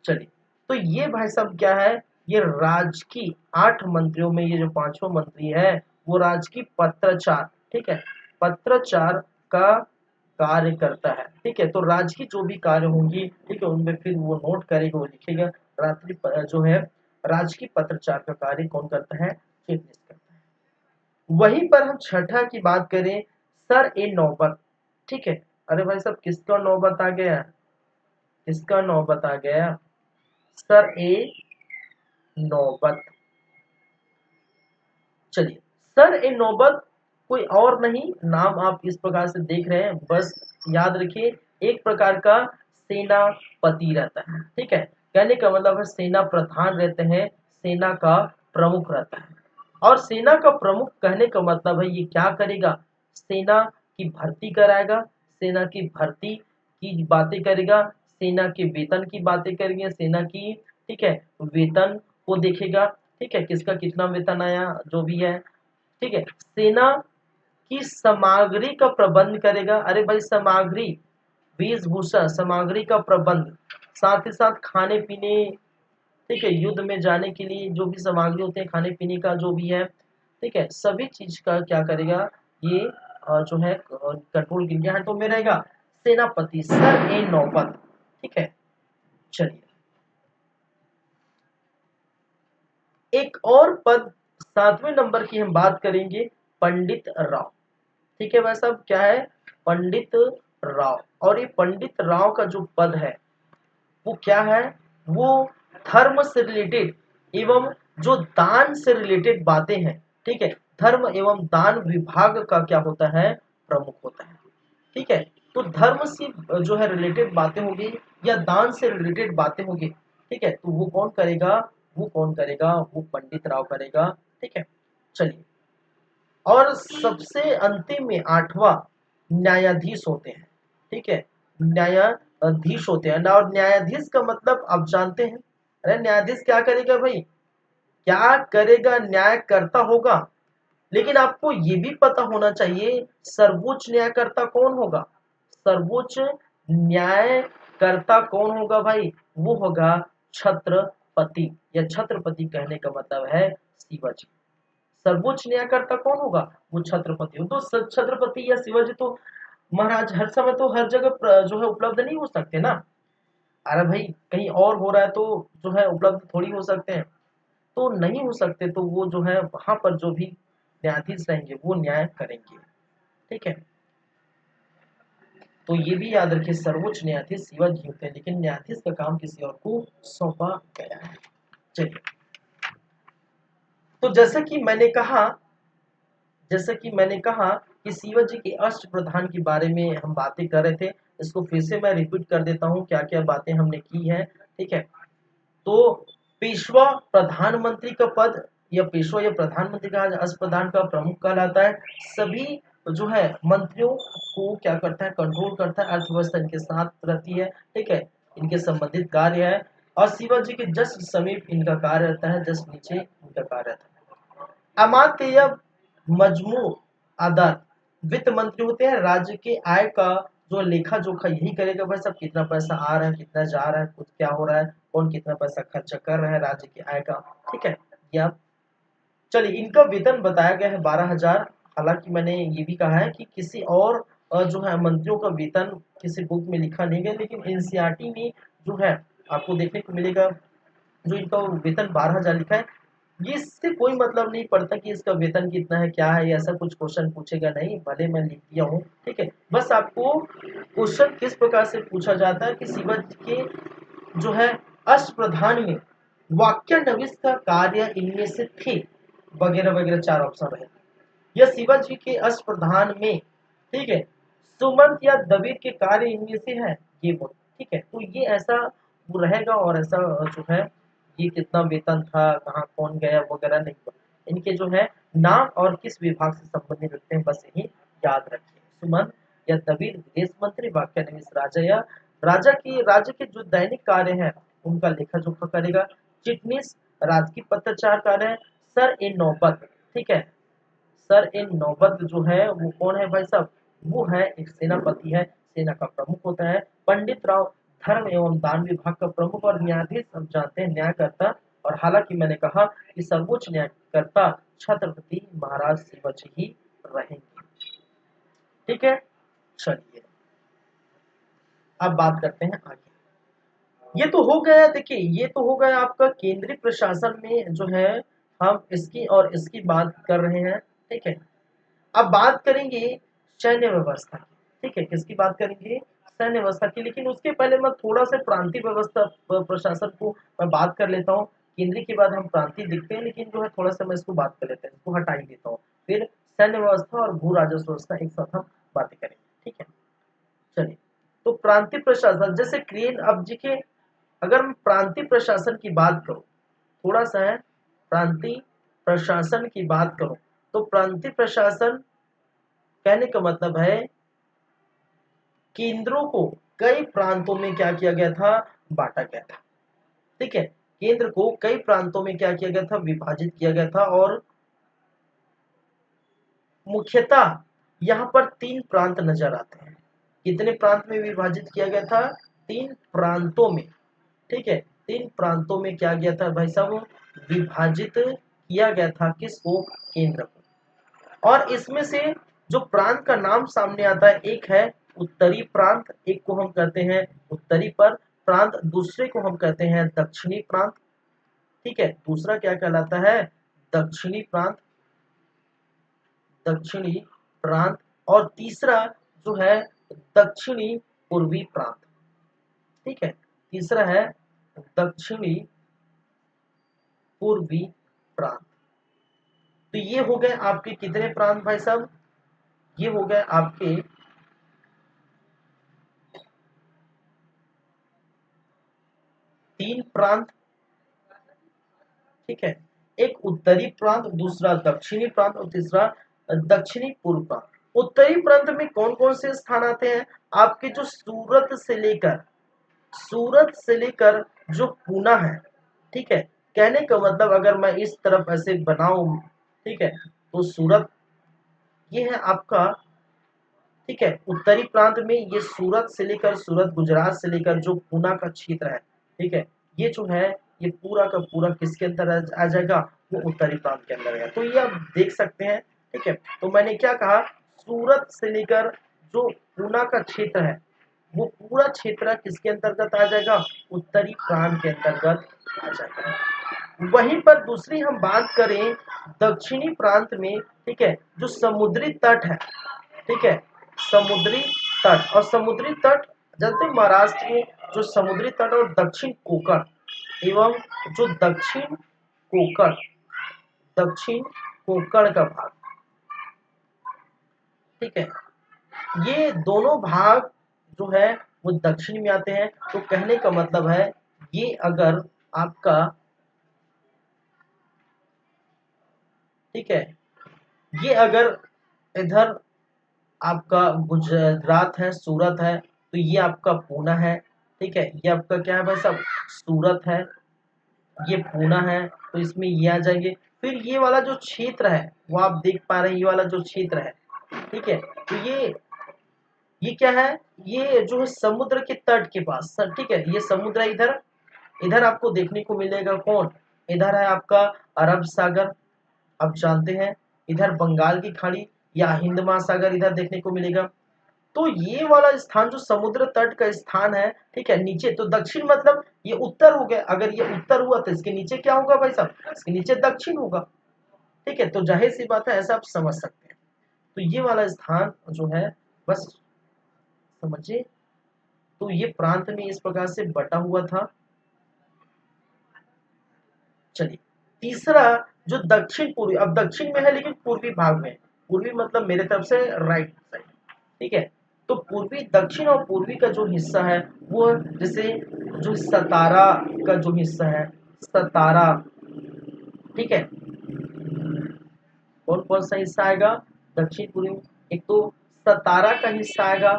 चलिए, तो ये भाई साहब क्या है, ये राज्य की 8 मंत्रियों में ये जो पांचवा मंत्री है वो राज्य की पत्राचार, ठीक है, पत्राचार का कार्य करता है, ठीक है। तो राज्य की जो भी कार्य होंगी, ठीक है, उनमें फिर वो नोट करेगा, वो लिखेगा। रात्रि जो है राज्य की पत्राचार का कार्य कौन करता है, चिटनिस करता है। वहीं पर हम छठा की बात करें, सर ए नौबत, ठीक है। अरे भाई साहब, किसका नौबत आ गया, किसका नौबत आ गया, सर ए नौबत। चलिए, सर ए नौबत कोई और नहीं, नाम आप इस प्रकार से देख रहे हैं, बस याद रखिए, एक प्रकार का सेनापति रहता है, ठीक है, कहने का मतलब है सेना प्रधान रहते हैं, सेना का प्रमुख रहता है। और सेना का प्रमुख कहने का मतलब है ये क्या करेगा, सेना की भर्ती कराएगा, सेना की भर्ती की बातें करेगा, सेना के वेतन की बातें करेंगे, सेना की, ठीक है, वेतन को देखेगा, ठीक है, किसका कितना वेतन आया जो भी है, ठीक है, सेना की सामग्री का प्रबंध करेगा, अरे भाई सामग्री, वेशभूषा, सामग्री का प्रबंध, साथ ही साथ खाने पीने, ठीक है, युद्ध में जाने के लिए जो भी सामग्री होते हैं, खाने पीने का जो भी है, ठीक है, सभी चीज का क्या करेगा ये जो है कंट्रोल इंडिया हैंड में रहेगा। सेनापति, सर ए नौबत, ठीक है। चलिए एक और पद 7वें नंबर की हम बात करेंगे, पंडित राव, ठीक है भाई साहब, क्या है, पंडित राव। और ये पंडित राव का जो पद है वो क्या है, वो धर्म से रिलेटेड एवं जो दान से रिलेटेड बातें हैं, ठीक है, धर्म एवं दान विभाग का क्या होता है, प्रमुख होता है, ठीक है। तो धर्म से जो है रिलेटेड बातें होगी या दान से रिलेटेड बातें होगी, ठीक है, तो वो कौन करेगा, वो कौन करेगा, वो पंडित राव करेगा, ठीक है। चलिए और सबसे अंतिम में 8वां न्यायाधीश होते हैं, ठीक है, न्यायाधीश होते हैं। और न्यायाधीश का मतलब आप जानते हैं, अरे न्यायाधीश क्या करेगा भाई, क्या करेगा, न्यायकर्ता होगा। लेकिन आपको ये भी पता होना चाहिए सर्वोच्च न्यायकर्ता कौन होगा, सर्वोच्च न्यायकर्ता कौन होगा भाई, वो होगा छत्रपति, या छत्रपति कहने का मतलब है शिवाजी। सर्वोच्च न्यायकर्ता कौन होगा, वो छत्रपति हो। तो छत्रपति या शिवाजी तो महाराज हर समय तो हर जगह जो है उपलब्ध नहीं हो सकते ना, अरे भाई कहीं और हो रहा है तो जो है उपलब्ध थोड़ी हो सकते हैं, तो नहीं हो सकते, तो वो जो है वहां पर जो भी न्यायाधीश रहेंगे वो न्याय करेंगे, ठीक है। तो ये भी याद रखिए सर्वोच्च न्यायाधीश शिवाजी होते हैं, लेकिन न्यायाधीश का काम किसी और को सौंपा गया है। चलिए तो जैसा कि मैंने कहा कि शिवाजी के अष्ट प्रधान के बारे में हम बातें कर रहे थे, इसको फिर से मैं रिपीट कर देता हूँ क्या क्या बातें हमने की है, ठीक है। तो पेशवा प्रधानमंत्री का पद या पेशवा या प्रधानमंत्री का अष्ट प्रधान का प्रमुख कहलाता है, सभी जो है मंत्रियों को क्या करता है, कंट्रोल करता है, अर्थव्यवस्था इनके साथ रहती है, ठीक है, इनके संबंधित कार्य है। और शिवाजी के जस्ट समीप इनका कार्य रहता है, जस्ट नीचे इनका कार्य रहता है। अमात्य मजमू आदात वित्त मंत्री होते हैं, राज्य के आय का जो लेखा जोखा यही करेगा भाई सब, कितना पैसा आ रहा है, कितना जा रहा है, कुछ क्या हो रहा है, कौन कितना पैसा खर्चा कर रहा है राज्य के आय का, ठीक है। या चलिए इनका वेतन बताया गया है 12,000। हालांकि मैंने ये भी कहा है कि किसी और जो है मंत्रियों का वेतन किसी बुक में लिखा नहीं गया, लेकिन एनसीईआरटी में जो है आपको देखने को मिलेगा जो इनका वेतन 12,000 लिखा है। ये इससे कोई मतलब नहीं पड़ता कि इसका वेतन कितना है, क्या है, ऐसा कुछ क्वेश्चन पूछेगा नहीं, भले मैं लिख दिया हूँ, ठीक है। बस आपको क्वेश्चन किस प्रकार से पूछा जाता है कि शिवाजी के जो है अष्ट प्रधान में वाक्यान्वित का कार्य इनमें से थे, वगैरह वगैरह 4 ऑप्शन रहे। यह शिवाजी के अष्ट प्रधान में, ठीक है, सुमंत या दबीर के कार्य इनमें से है, ये वो, ठीक है। तो ये ऐसा वो रहेगा, और ऐसा जो है ये कितना वेतन था, कहाँ कौन गया वगैरह नहीं हुआ। इनके जो है नाम और किस विभाग से संबंधित रखते हैं बस यही याद रखिए। सुमंत या दबीर विदेश मंत्री, वाक्यान्वित राजा या राज्य के जो दैनिक कार्य है उनका लेखा जोखा करेगा। चिटनीस राजकीय पत्राचार कार्य है। सर ए नौबत, ठीक है, सर इन नौबत जो है वो कौन है भाई साहब, वो है एक सेनापति है, सेना का प्रमुख होता है। पंडित राव धर्म एवं दान विभाग का प्रमुख, और न्यायाधीश हम जानते हैं न्यायकर्ता। और हालांकि मैंने कहा कि सर्वोच्च न्यायकर्ता छत्रपति महाराज शिवाजी ही रहेंगे, ठीक है। चलिए अब बात करते हैं आगे। ये तो हो गया, देखिए ये तो हो गया आपका केंद्रीय प्रशासन में जो है हम इसकी और इसकी बात कर रहे हैं, ठीक है। अब बात करेंगे सैन्य व्यवस्था की, ठीक है, किसकी बात करेंगे, सैन्य व्यवस्था की। लेकिन उसके पहले मैं थोड़ा सा प्रांतीय व्यवस्था प्रशासन को मैं बात कर लेता हूँ। केंद्रीय के बाद हम प्रांतीय देखते हैं, लेकिन जो है थोड़ा सा मैं इसको बात कर लेते हैं, इसको हटा ही देता हूँ। फिर सैन्य व्यवस्था और भू राजस्व व्यवस्था एक साथ हम बातें करेंगे, ठीक है। चलिए तो प्रांतीय प्रशासन जैसे क्रेन, अब देखिए अगर मैं प्रांतीय प्रशासन की बात करूं, थोड़ा सा है प्रांतीय प्रशासन की बात करूं तो प्रांतीय प्रशासन कहने का मतलब है केंद्रों को कई प्रांतों में क्या किया गया था, बांटा गया था। ठीक है, केंद्र को कई प्रांतों में क्या किया गया था, विभाजित किया गया था। और मुख्यतः यहाँ पर 3 प्रांत नजर आते हैं। कितने प्रांत में विभाजित किया गया था, 3 प्रांतों में। ठीक है, 3 प्रांतों में क्या गया था भाई साहब, विभाजित किया गया था। किसको, केंद्र को। और इसमें से जो प्रांत का नाम सामने आता है, एक है उत्तरी प्रांत, एक को हम कहते हैं उत्तरी पर प्रांत, दूसरे को हम कहते हैं दक्षिणी प्रांत। ठीक है, दूसरा क्या कहलाता है, दक्षिणी प्रांत, दक्षिणी प्रांत। और तीसरा जो है दक्षिणी पूर्वी प्रांत। ठीक है, तीसरा है दक्षिणी पूर्वी प्रांत। तो ये हो गए आपके कितने प्रांत भाई साहब, ये हो गए आपके 3 प्रांत। ठीक है, एक उत्तरी प्रांत, दूसरा दक्षिणी प्रांत और तीसरा दक्षिणी पूर्व प्रांत। उत्तरी प्रांत में कौन कौन से स्थान आते हैं, आपके जो सूरत से लेकर जो पूना है। ठीक है, कहने का मतलब अगर मैं इस तरफ ऐसे बनाऊं, ठीक है, तो सूरत ये है आपका। ठीक है, उत्तरी प्रांत में ये सूरत से लेकर, सूरत गुजरात से लेकर जो पूना का क्षेत्र है, ठीक है, ये जो है ये पूरा का पूरा किसके अंदर आ जाएगा, वो उत्तरी प्रांत के अंदर है। तो ये आप देख सकते हैं। ठीक है, तो मैंने क्या कहा, सूरत से लेकर जो पूना का क्षेत्र है, वो पूरा क्षेत्र किसके अंतर्गत आ जाएगा, उत्तरी प्रांत के अंतर्गत आ जाएगा। वहीं पर दूसरी हम बात करें दक्षिणी प्रांत में, ठीक है, जो समुद्री तट है। ठीक है, समुद्री तट, और समुद्री तट जानते हैं महाराष्ट्र के जो समुद्री तट और दक्षिण कोकण एवं जो कोकण दक्षिण कोकण का भाग। ठीक है, ये दोनों भाग जो है वो दक्षिण में आते हैं। तो कहने का मतलब है ये अगर आपका, ठीक है, ये अगर इधर आपका गुजरात है, सूरत है, तो ये आपका पूना है। ठीक है, ये आपका क्या है भाई साहब, सूरत है, ये पूना है, तो इसमें ये आ जाएंगे। फिर ये वाला जो क्षेत्र है वो आप देख पा रहे हैं, ये वाला जो क्षेत्र है, ठीक है, तो ये क्या है, ये जो है समुद्र के तट के पास। ठीक है, ये समुद्र है इधर। इधर आपको देखने को मिलेगा कौन, इधर है आपका अरब सागर, आप जानते हैं। इधर बंगाल की खाड़ी या हिंद महासागर इधर देखने को मिलेगा। तो ये वाला स्थान जो समुद्र तट का स्थान है, ठीक है, नीचे तो दक्षिण मतलब ये उत्तर हो गया। अगर ये उत्तर हुआ तो इसके नीचे क्या होगा भाई साहब, इसके नीचे दक्षिण होगा। ठीक है, तो जाहिर सी बात है, ऐसा आप समझ सकते हैं। तो ये वाला स्थान जो है, बस समझिए। तो ये प्रांत में इस प्रकार से बटा हुआ था। चलिए, तीसरा जो दक्षिण पूर्वी, अब दक्षिण में है लेकिन पूर्वी भाग में है। पूर्वी मतलब मेरे तरफ से राइट साइड। ठीक है, तो पूर्वी, दक्षिण और पूर्वी का जो हिस्सा है वो, जैसे जो सतारा का जो हिस्सा है, सतारा। ठीक है, कौन कौन सा हिस्सा आएगा, दक्षिण पूर्वी। एक तो सतारा का हिस्सा आएगा।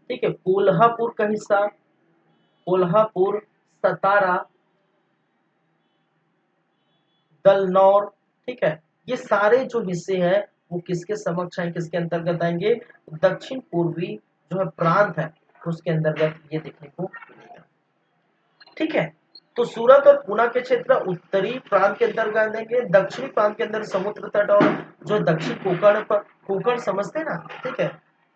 ठीक है, कोल्हापुर का हिस्सा, कोल्हापुर, सतारा, गलनौर। ठीक है, ये सारे जो हिस्से हैं वो किसके समक्ष हैं, किसके अंतर्गत आएंगे, दक्षिण पूर्वी जो है प्रांत है उसके अंतर्गत ये देखने को मिलेगा। ठीक है, तो सूरत और पुणे के क्षेत्र उत्तरी प्रांत के अंतर्गत आएंगे। दक्षिणी प्रांत के अंदर समुद्र तट और जो दक्षिण कोकण पर, कोकण समझते ना, ठीक है,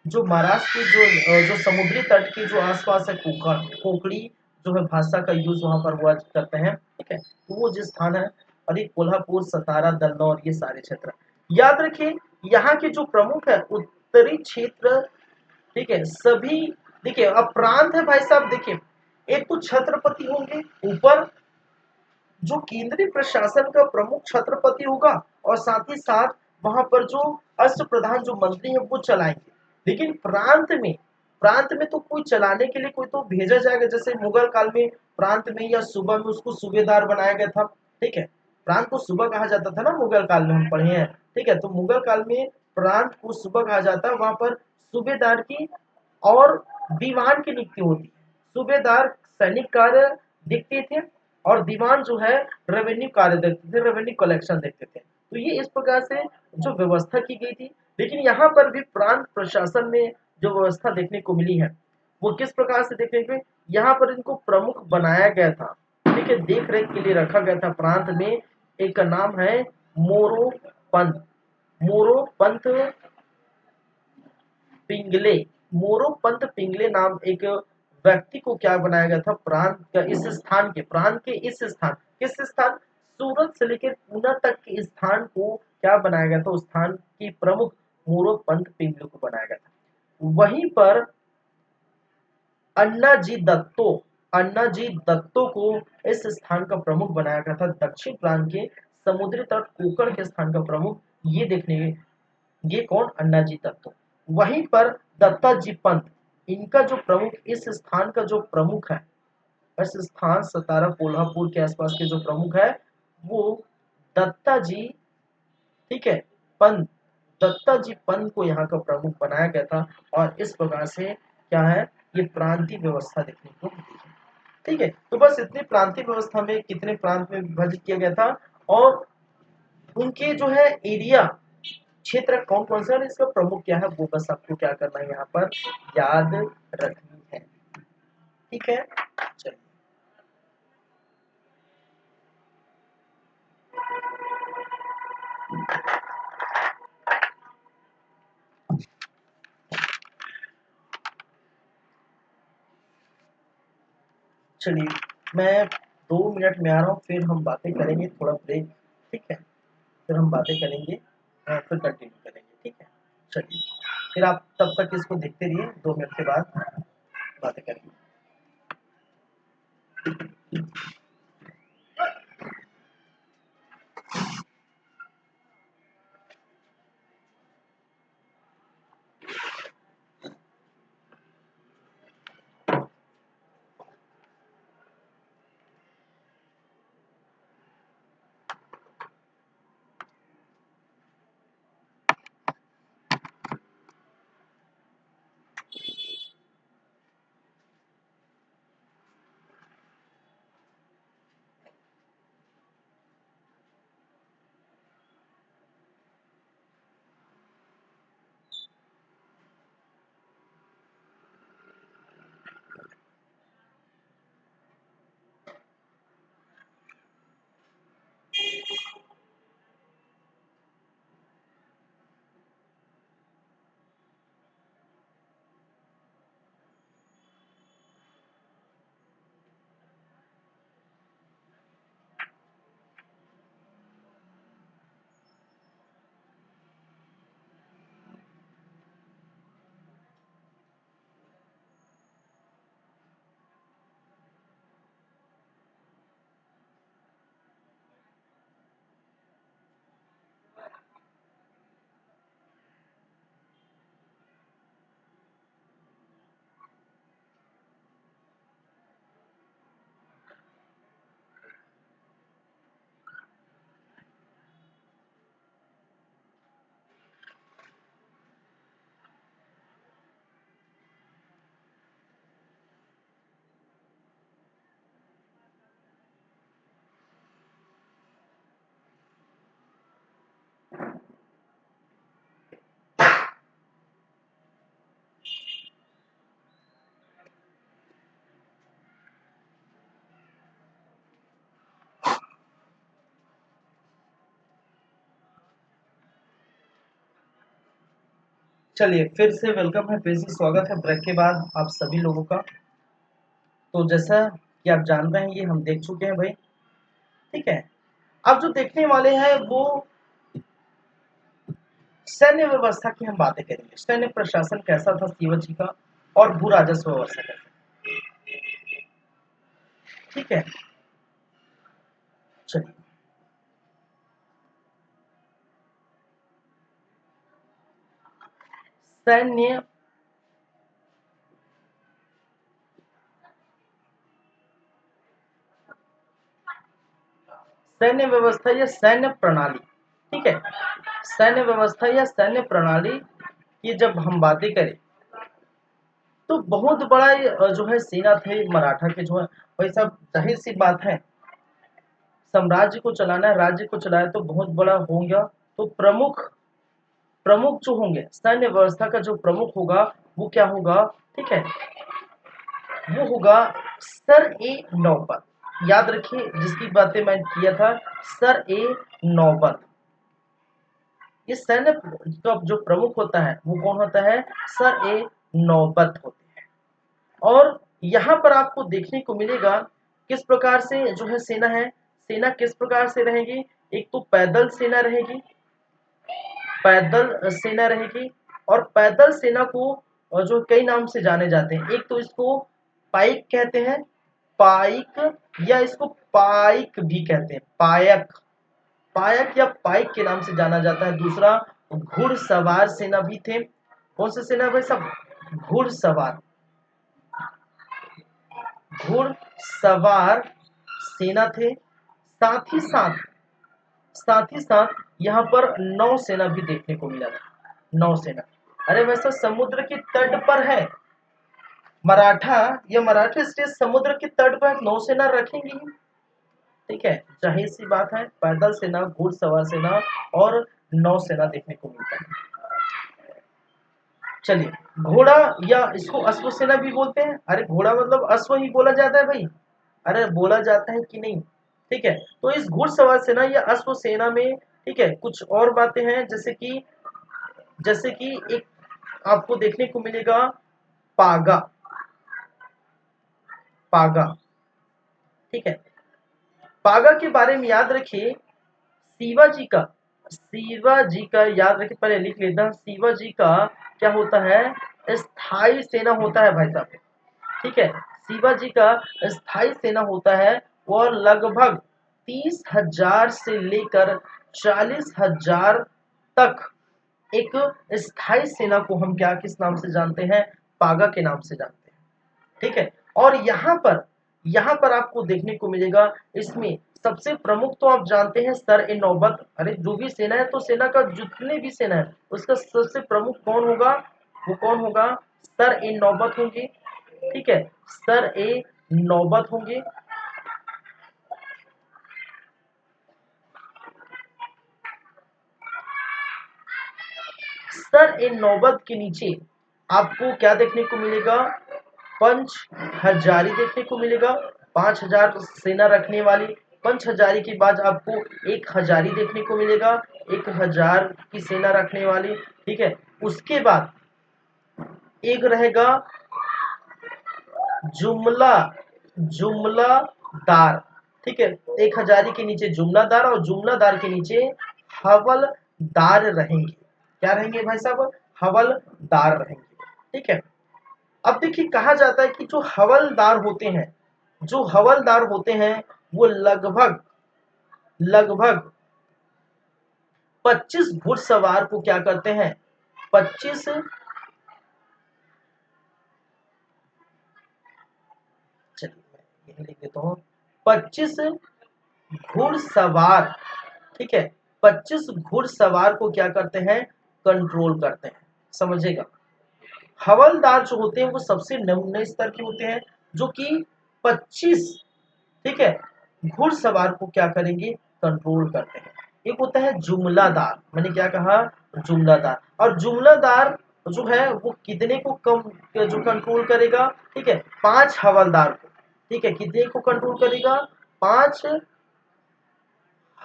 जो महाराष्ट्र की जो समुद्री तट के जो आसपास है, कोकण, कोकड़ी जो है भाषा का यूज वहां पर हुआ करते हैं। ठीक है, तो वो जिस स्थान है, और ये कोल्हापुर, सतारा, दलनौर, ये सारे क्षेत्र याद रखिए। यहाँ के जो प्रमुख है उत्तरी क्षेत्र, ठीक है, सभी। देखिए, अब प्रांत है भाई साहब, देखिए, एक तो छत्रपति होंगे ऊपर, जो केंद्रीय प्रशासन का प्रमुख छत्रपति होगा, और साथ ही साथ वहां पर जो अष्ट प्रधान जो मंत्री है वो चलाएंगे। लेकिन प्रांत में तो कोई चलाने के लिए कोई तो भेजा जाएगा। जैसे मुगल काल में प्रांत में या सूबा में उसको सूबेदार बनाया गया था। ठीक है, प्रांत को सूबा कहा जाता था ना, मुगल काल में हम पढ़े हैं। ठीक है, तो मुगल काल में प्रांत को सूबा कहा जाता है। वहां पर सूबेदार की और दीवान की नियुक्ति होती है। सूबेदार सैनिक कार्य देखते थे और दीवान जो है रेवेन्यू कार्य देखते थे, रेवेन्यू कलेक्शन देखते थे। तो ये इस प्रकार से जो व्यवस्था की गई थी। लेकिन यहाँ पर भी प्रांत प्रशासन में जो व्यवस्था देखने को मिली है वो किस प्रकार से देखने को, यहाँ पर इनको प्रमुख बनाया गया था। ठीक है, देख रेख के लिए रखा गया था प्रांत में। एक का नाम है मोरो पंत, मोरो पंत पिंगले, मोरो पंत पिंगले नाम एक व्यक्ति को क्या बनाया गया था, प्रांत का इस स्थान के, प्रांत के इस स्थान, किस स्थान, सूरत से लेकर पूना तक के स्थान को क्या बनाया गया था, उस स्थान की प्रमुख मोरो पंत पिंगले को बनाया गया था। वहीं पर अन्ना जी दत्तो, अन्ना जी दत्तो को इस स्थान का प्रमुख बनाया गया था। दक्षिण प्रांत के समुद्री तट कोकण के स्थान का प्रमुख ये देखने, ये कौन, अन्ना जी दत्तो। वहीं पर दत्ता जी पंत, इनका जो प्रमुख, इस स्थान का जो प्रमुख है, इस स्थान सतारा कोल्हापुर के आसपास के जो प्रमुख है वो दत्ता जी, ठीक है, पंत, दत्ता जी पंत को यहाँ का प्रमुख बनाया गया था। और इस प्रकार से क्या है, ये प्रांतीय व्यवस्था देखने को मिली है। ठीक है, तो बस इतनी प्रांतीय व्यवस्था में कितने प्रांत में विभाजित किया गया था और उनके जो है एरिया, क्षेत्र कौन कौन सा है, इसका प्रमुख क्या है, वो बस आपको क्या करना है, यहाँ पर याद रखनी है। ठीक है, चलिए। चलिए, मैं 2 मिनट में आ रहा हूँ, फिर हम बातें करेंगे, थोड़ा ब्रेक। ठीक है, फिर हम बातें करेंगे, फिर कंटिन्यू करेंगे। ठीक है, चलिए, फिर आप तब तक इसको देखते रहिए, 2 मिनट के बाद बातें करेंगे। चलिए, फिर से वेलकम है, फिर से स्वागत है ब्रेक के बाद आप सभी लोगों का। तो जैसा कि आप जान रहे हैं, ये हम देख चुके हैं भाई। ठीक है, अब जो देखने वाले हैं वो सैन्य व्यवस्था की हम बातें करेंगे। सैन्य प्रशासन कैसा था शिवाजी का, और भू राजस्व व्यवस्था कैसा। ठीक है, चलिए। सैन्य, सैन्य व्यवस्था या सैन्य प्रणाली, ठीक है, सैन्य व्यवस्था या सैन्य प्रणाली की जब हम बातें करें तो बहुत बड़ा जो है सेना थे मराठा के जो है। भाई साहब जाहिर सी बात है, साम्राज्य को चलाना है, राज्य को चलाना तो बहुत बड़ा होगा। तो प्रमुख प्रमुख जो होंगे सैन्य व्यवस्था का जो प्रमुख होगा वो क्या होगा, ठीक है, वो होगा सर ए नौबत। याद रखिए जिसकी बातें मैं किया था, सर ए नौबत। ये सैन्य का जो प्रमुख होता है वो कौन होता है, सर ए नौबत होते हैं। और यहाँ पर आपको देखने को मिलेगा किस प्रकार से जो है सेना है, सेना किस प्रकार से रहेगी। एक तो पैदल सेना रहेगी, पैदल सेना रहेगी, और पैदल सेना को जो कई नाम से जाने जाते हैं। एक तो इसको पाइक कहते हैं, पाइक, या इसको पाइक भी कहते हैं, पायक, पायक या पाइक के नाम से जाना जाता है। दूसरा घुड़सवार सेना भी थे। कौन सा सेना भाई सब, घुड़सवार, घुड़सवार सेना थे। साथ ही साथ यहाँ पर नौसेना भी देखने को मिला था, नौसेना। अरे वैसा समुद्र के तट पर है मराठा, या मराठा स्टेट समुद्र के तट पर नौसेना रखेंगी, ठीक है, जाहिर सी बात है पैदल सेना, घुड़सवार सेना और नौसेना देखने को मिलता है। चलिए, घोड़ा या इसको अश्वसेना भी बोलते हैं। अरे घोड़ा मतलब अश्व ही बोला जाता है भाई, अरे बोला जाता है कि नहीं, ठीक है। तो इस घुड़सवार सेना या अश्व सेना में, ठीक है, कुछ और बातें हैं जैसे कि एक आपको देखने को मिलेगा पागा, पागा, ठीक है। पागा के बारे में याद रखिए, शिवाजी का याद रखिए, पहले लिख लेता, शिवाजी का क्या होता है, स्थायी सेना होता है भाई साहब, ठीक है। शिवाजी का स्थायी सेना होता है, वह लगभग 30,000 से लेकर 40,000 तक एक स्थायी सेना को हम क्या किस नाम से जानते हैं, पागा के नाम से जानते हैं, ठीक है। और यहाँ पर आपको देखने को मिलेगा, इसमें सबसे प्रमुख तो आप जानते हैं सर ए नौबत। अरे जो भी सेना है तो सेना का जितने भी सेना है उसका सबसे प्रमुख कौन होगा, वो कौन होगा, सर ए नौबत होंगे, ठीक है, सर ए नौबत होंगे। सर ए नौबत के नीचे आपको क्या देखने को मिलेगा, पंच हजारी देखने को मिलेगा, 5,000 सेना रखने वाली। पंच हजारी के बाद आपको एक हजारी देखने को मिलेगा, 1,000 की सेना रखने वाली, ठीक है। उसके बाद एक रहेगा जुमला, जुमलादार, ठीक है, 1,000 के नीचे जुमलादार और जुमलादार के नीचे हवलदार रहेंगे। क्या रहेंगे भाई साहब, हवलदार रहेंगे, ठीक है। अब देखिए कहा जाता है कि जो हवलदार होते हैं, जो हवलदार होते हैं वो लगभग लगभग 25 घुड़सवार को क्या करते हैं, 25, चलिए यही लिख देता हूँ, 25 घुड़सवार, ठीक है, 25 घुड़सवार को क्या करते हैं, कंट्रोल करते हैं, समझेगा। हवलदार जो होते हैं वो सबसे निम्न स्तर के होते हैं, जो कि 25, ठीक है, घुड़सवार को क्या करेंगे, कंट्रोल करते हैं। एक होता है जुमलादार, मैंने क्या कहा, जुमलादार। और जुमलादार जो है वो कितने को कम जो कंट्रोल करेगा, ठीक है, 5 हवलदार को, ठीक है, कितने को कंट्रोल करेगा, 5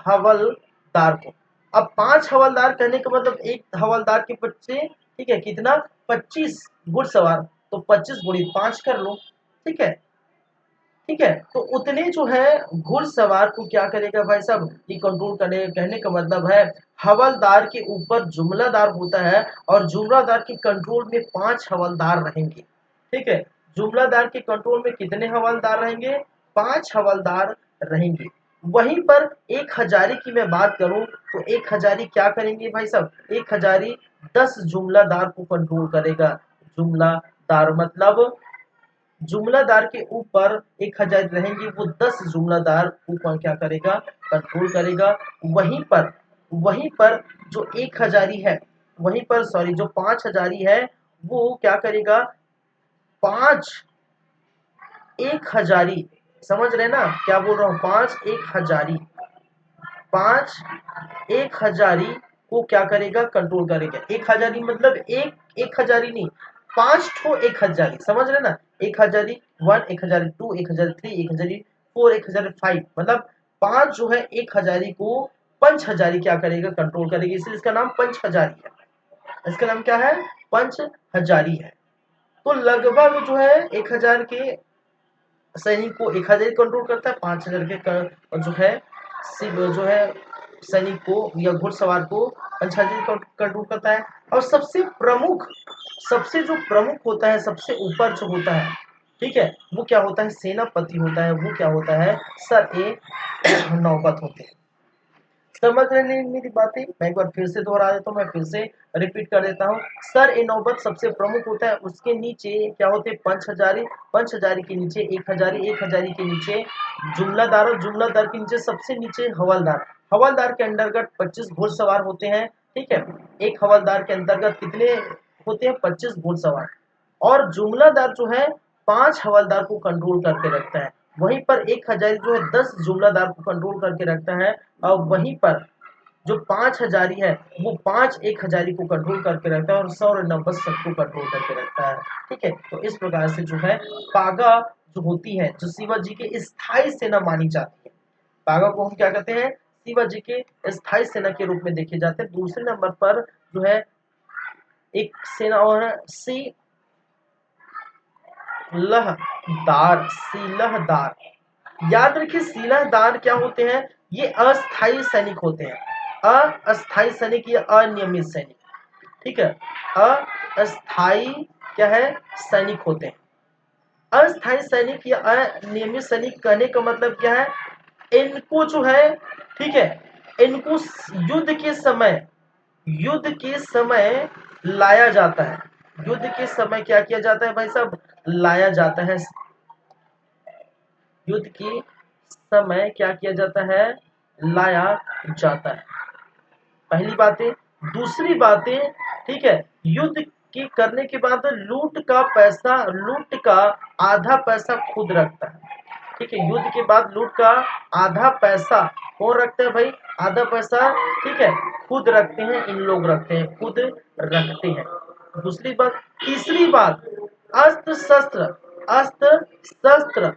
हवलदार को। अब 5 हवलदार कहने का मतलब एक हवलदार के बच्चे, ठीक है, कितना, 25 घुड़सवार, तो 25 गुणी 5 कर लो, ठीक है, ठीक है। तो उतने जो है घुड़सवार को क्या करेगा भाई साहब, ये कंट्रोल करने, कहने का मतलब है हवलदार के ऊपर जुमलादार होता है, और जुमलादार के कंट्रोल में 5 हवलदार रहेंगे, ठीक है। जुमलादार के कंट्रोल में कितने हवलदार रहेंगे, 5 हवलदार रहेंगे। वहीं पर एक हजारी की मैं बात करूं तो एक हजारी क्या करेंगे भाई साहब, एक हजारी 10 जुमलादार को कंट्रोल करेगा। जुमलादार मतलब जुमलादार के ऊपर 1000 रहेंगे, वो 10 जुमलादार ऊपर क्या करेगा, कंट्रोल करेगा। वहीं पर जो 1000 है, वहीं पर सॉरी जो 5000 है, वो क्या करेगा, 5 1000, समझ रहे ना क्या बोल रहा हूँ, 5 को क्या करेगा, कंट्रोल करेगा। 1000 मतलब एक 1000 नहीं, 5 ठो 1000, समझ रहे ना, 1000 1, 1002, 1003, 1004, 1005, मतलब 5 जो है 1000 को 5000 क्या करेगा, कंट्रोल करेगा, इसलिए इसका नाम 5000 है। इसका नाम क्या है, 5000 है। तो लगभग जो है 1000 के सैनिक को 1000 कंट्रोल करता है, 5000 के जो है जो है सैनिक को या घुड़सवार को 5000 कंट्रोल करता है। और सबसे जो प्रमुख होता है, सबसे ऊपर जो होता है, ठीक है, वो क्या होता है, सेनापति होता है, वो क्या होता है, सर ए नौबत होते हैं। समझ रहे नहीं मेरी बातें, मैं एक बार फिर से दोहरा देता हूँ, मैं फिर से रिपीट कर देता हूँ। सर ए नौबत सबसे प्रमुख होता है, उसके नीचे क्या होते हैं, 5000, 5000 के नीचे 1000, 1000 के नीचे जुमलादार, और जुमलादार के नीचे सबसे नीचे हवलदार। हवलदार के अंतर्गत 25 घुड़सवार होते हैं, ठीक है। एक हवलदार के अंतर्गत कितने होते हैं, 25 घुड़सवार। और जुमलादार जो है 5 हवलदार को कंट्रोल करके रखता है। वहीं पर 1000 जो है 10 जुमलादार को कंट्रोल करके रखता है। और वहीं पर जो 5000 है, वो 5 1000 को कंट्रोल करके रखता है, और 100 और 90 सबको कंट्रोल करके रखता है, ठीक है। तो इस प्रकार से जो है पागा जो होती है, जो शिवाजी की स्थायी सेना मानी जाती है। पागा को हम क्या कहते हैं, शिवाजी के स्थायी सेना के रूप में देखे जाते हैं। दूसरे नंबर पर जो है एक सेना और है सीलहदार। याद रखिए, सीलहदार क्या होते हैं, ये अस्थाई सैनिक होते हैं। अस्थाई सैनिक या अनियमित सैनिक, ठीक है, अस्थाई क्या है, सैनिक होते हैं। अस्थाई सैनिक या अनियमित सैनिक कहने का मतलब क्या है, इनको जो है, ठीक है, इनको युद्ध के समय लाया जाता है। युद्ध के समय क्या किया जाता है भाई साहब, लाया जाता है। युद्ध के समय क्या किया जाता है, लाया जाता है। पहली बातें। दूसरी बातें, ठीक है, युद्ध की करने के बाद लूट का आधा पैसा खुद रखता है, ठीक है। युद्ध के बाद लूट का आधा पैसा कौन रखता है भाई, आधा पैसा, ठीक है, खुद रखते हैं, इन लोग रखते हैं, खुद रखते हैं। दूसरी बात। तीसरी बात, अस्त्र शस्त्र, अस्त्र शस्त्र,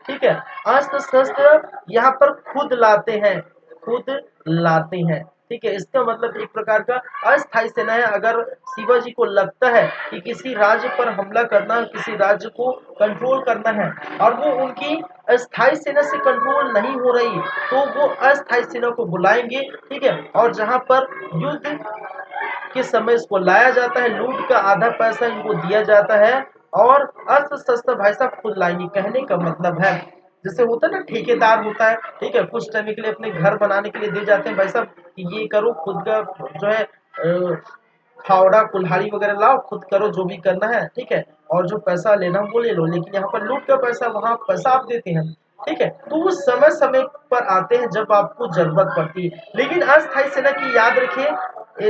ठीक है, अस्त्र शस्त्र यहाँ पर खुद लाते हैं, खुद लाते हैं, ठीक है। इसका मतलब एक प्रकार का अस्थायी सेना है। अगर शिवाजी को लगता है कि किसी राज्य पर हमला करना, किसी राज्य को कंट्रोल करना है, और वो उनकी अस्थायी सेना से कंट्रोल नहीं हो रही, तो वो अस्थायी सेना को बुलाएंगे, ठीक है। और जहां पर युद्ध के समय इसको लाया जाता है, लूट का आधा पैसा इनको दिया जाता है, और अस्त्र शस्त्र भाई साहब खुद लाएंगे। कहने का मतलब है, जैसे होता है ना, ठेकेदार होता है, ठीक है, कुछ टाइम के लिए अपने घर बनाने के लिए दे जाते हैं भाई साहब कि ये करो, खुद का जो है फावड़ा कुल्हाड़ी वगैरह लाओ, खुद करो जो भी करना है, ठीक है, और जो पैसा लेना वो ले लो, लेकिन यहाँ पर लूट का पैसा, वहां पैसा आप देते हैं, ठीक है। तो वो समय समय पर आते हैं जब आपको जरूरत पड़ती है। लेकिन अस्थायी सेना की याद रखिए,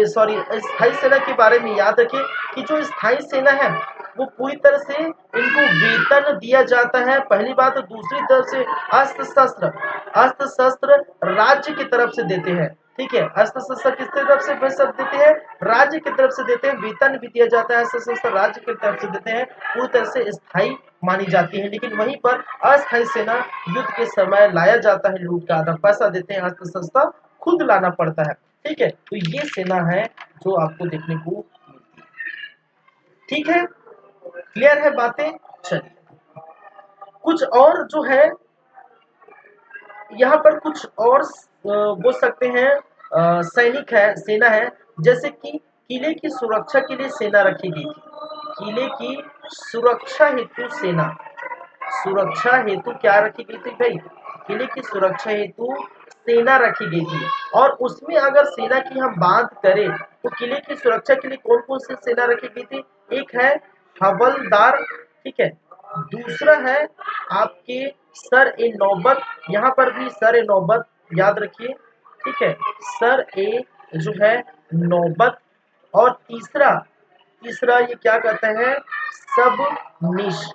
सॉरी, स्थायी सेना के बारे में याद रखिए कि जो स्थायी सेना है, वो पूरी तरह से इनको वेतन दिया जाता है, पहली बात। दूसरी तरफ से अस्त्र शस्त्र राज्य की तरफ से देते हैं, ठीक है। अस्त्र शस्त्र किस तरफ से भाई सब देते हैं, राज्य की तरफ से देते हैं, वेतन भी दिया जाता है, अस्त्र शस्त्र राज्य की तरफ से देते हैं, पूरी तरह से स्थायी मानी जाती है। लेकिन वहीं पर अस्थायी सेना युद्ध के समय लाया जाता है, लूट का आधा पैसा देते हैं, अस्त्र शस्त्र खुद लाना पड़ता है, ठीक है। तो ये सेना है जो आपको देखने को मिलती है, ठीक है। क्लियर है बातें। चलिए, कुछ और जो है यहाँ पर कुछ और बोल सकते हैं, सैनिक है, सेना है। जैसे कि किले की सुरक्षा के लिए सेना रखी गई थी। किले की सुरक्षा हेतु सेना, सुरक्षा हेतु क्या रखी गई थी भाई, किले की सुरक्षा हेतु सेना रखी गई थी। और उसमें अगर सेना की हम बात करें, तो किले की सुरक्षा के लिए कौन कौन सी सेना रखी गई थी, एक है हवलदार, ठीक है, दूसरा है आपके सर ए नौबत, यहाँ पर भी सर ए नौबत याद रखिए, ठीक है, सर ए जो है नौबत। और तीसरा तीसरा ये क्या कहते हैं, सब निश।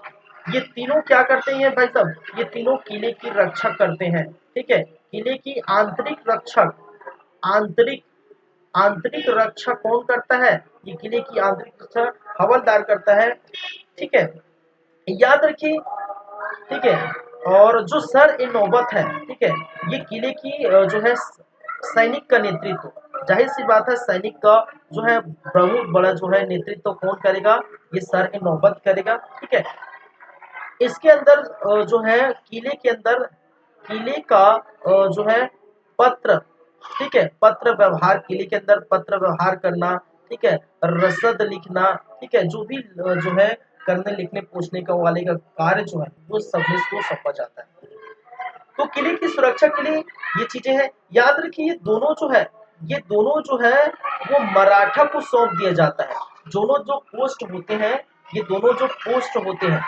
ये तीनों क्या करते हैं भाई साहब, ये तीनों किले की रक्षा करते हैं, ठीक है, किले की आंतरिक रक्षक, आंतरिक आंतरिक रक्षा कौन करता है, ये किले की आंतरिक रक्षा हवलदार करता है, ठीक है, याद रखिए, ठीक है। और जो सर ए नौबत है, ठीक है, ये किले की जो है सैनिक का नेतृत्व, जाहिर सी बात है सैनिक का जो है प्रमुख बड़ा जो है नेतृत्व कौन करेगा, ये सर ए नौबत करेगा, ठीक है। इसके अंदर जो है किले के अंदर किले का जो है पत्र, ठीक है, पत्र व्यवहार, किले के अंदर पत्र व्यवहार करना, ठीक है, रसद लिखना, ठीक है, जो भी जो है करने लिखने पूछने का वाले का कार्य जो है वो सब को सौंपा जाता है। तो किले की सुरक्षा के लिए ये चीजें हैं, याद रखिए ये दोनों जो है, ये दोनों जो है वो मराठा को सौंप दिया जाता है। दोनों जो पोस्ट होते हैं, ये दोनों जो पोस्ट होते हैं,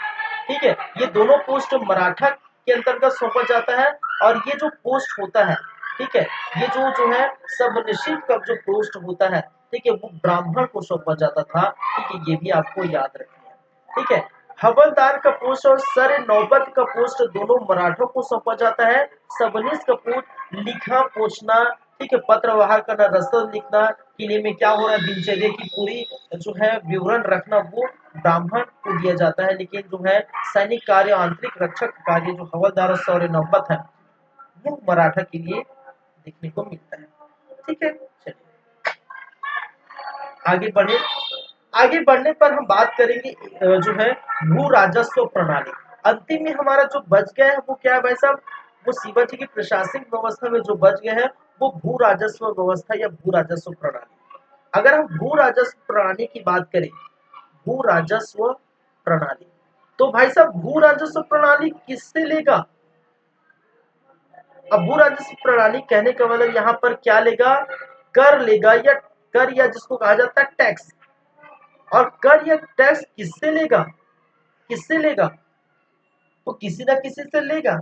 ठीक है, ये दोनों पोस्ट मराठा के अंतर्गत सौंपा जाता है। और ये जो पोस्ट होता है, ठीक है, ये जो है सब निश्चित का जो पोस्ट होता है, ठीक है, वो ब्राह्मण को सौंपा जाता था, ठीक है, ये भी आपको याद रखना है, ठीक है। हवलदार का पोस्ट और सर नौबत का पोस्ट दोनों मराठों को सौंपा जाता है। सबनीस का पोस्ट लिखना पोछना, ठीक है, पत्र व्यवहार करना, रसद लिखना, किले में क्या हो रहा है दिनचर्या की पूरी जो है विवरण रखना, वो ब्राह्मण को दिया जाता है। लेकिन जो है सैनिक कार्य, आंतरिक रक्षक कार्य जो हवलदार और सौर्य नौबत है, वो मराठा के लिए देखने को मिलता है, ठीक है। चलिए आगे बढ़े। आगे बढ़ने पर हम बात करेंगे जो है भू राजस्व प्रणाली। अंतिम में हमारा जो बच गया है वो क्या है भाई साहब, वो शिवाजी की प्रशासनिक व्यवस्था में जो बच गया है वो भू राजस्व व्यवस्था या भू राजस्व प्रणाली। अगर हम भू राजस्व प्रणाली की बात करें, भू राजस्व प्रणाली, तो भाई साहब भू राजस्व प्रणाली किससे लेगा। अब भू राजस्व प्रणाली कहने का मतलब यहाँ पर क्या लेगा, कर लेगा, या कर या जिसको कहा जाता है टैक्स। और कर या टैक्स किससे लेगा, किससे लेगा, तो किसी ना किसी से लेगा।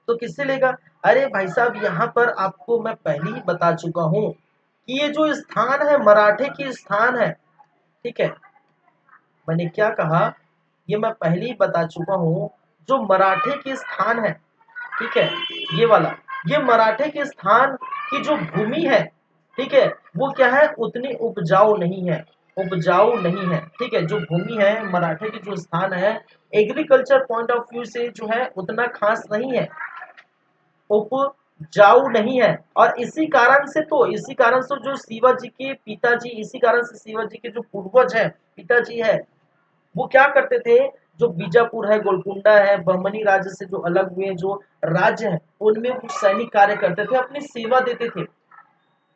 तो किससे लेगा, अरे भाई साहब यहाँ पर आपको मैं पहले ही बता चुका हूं कि ये जो स्थान है मराठे की स्थान है, ठीक है, मैंने क्या कहा, ये मैं पहले ही बता चुका हूं, जो मराठे की स्थान है, ठीक है, ये वाला, ये मराठे के स्थान की जो भूमि है, ठीक है, वो क्या है उतनी उपजाऊ नहीं है, उपजाऊ नहीं है, ठीक है, जो भूमि है मराठे की जो स्थान है, एग्रीकल्चर पॉइंट ऑफ व्यू से जो है उतना खास नहीं है, उपजाऊ नहीं है। और इसी कारण से जो शिवाजी के पिताजी, इसी कारण से शिवाजी के जो पूर्वज है, पिताजी है, वो क्या करते थे, जो बीजापुर है, गोलकुंडा है, बहमनी राज्य से जो अलग हुए जो राज्य है, उनमें वो सैनिक कार्य करते थे, अपनी सेवा देते थे।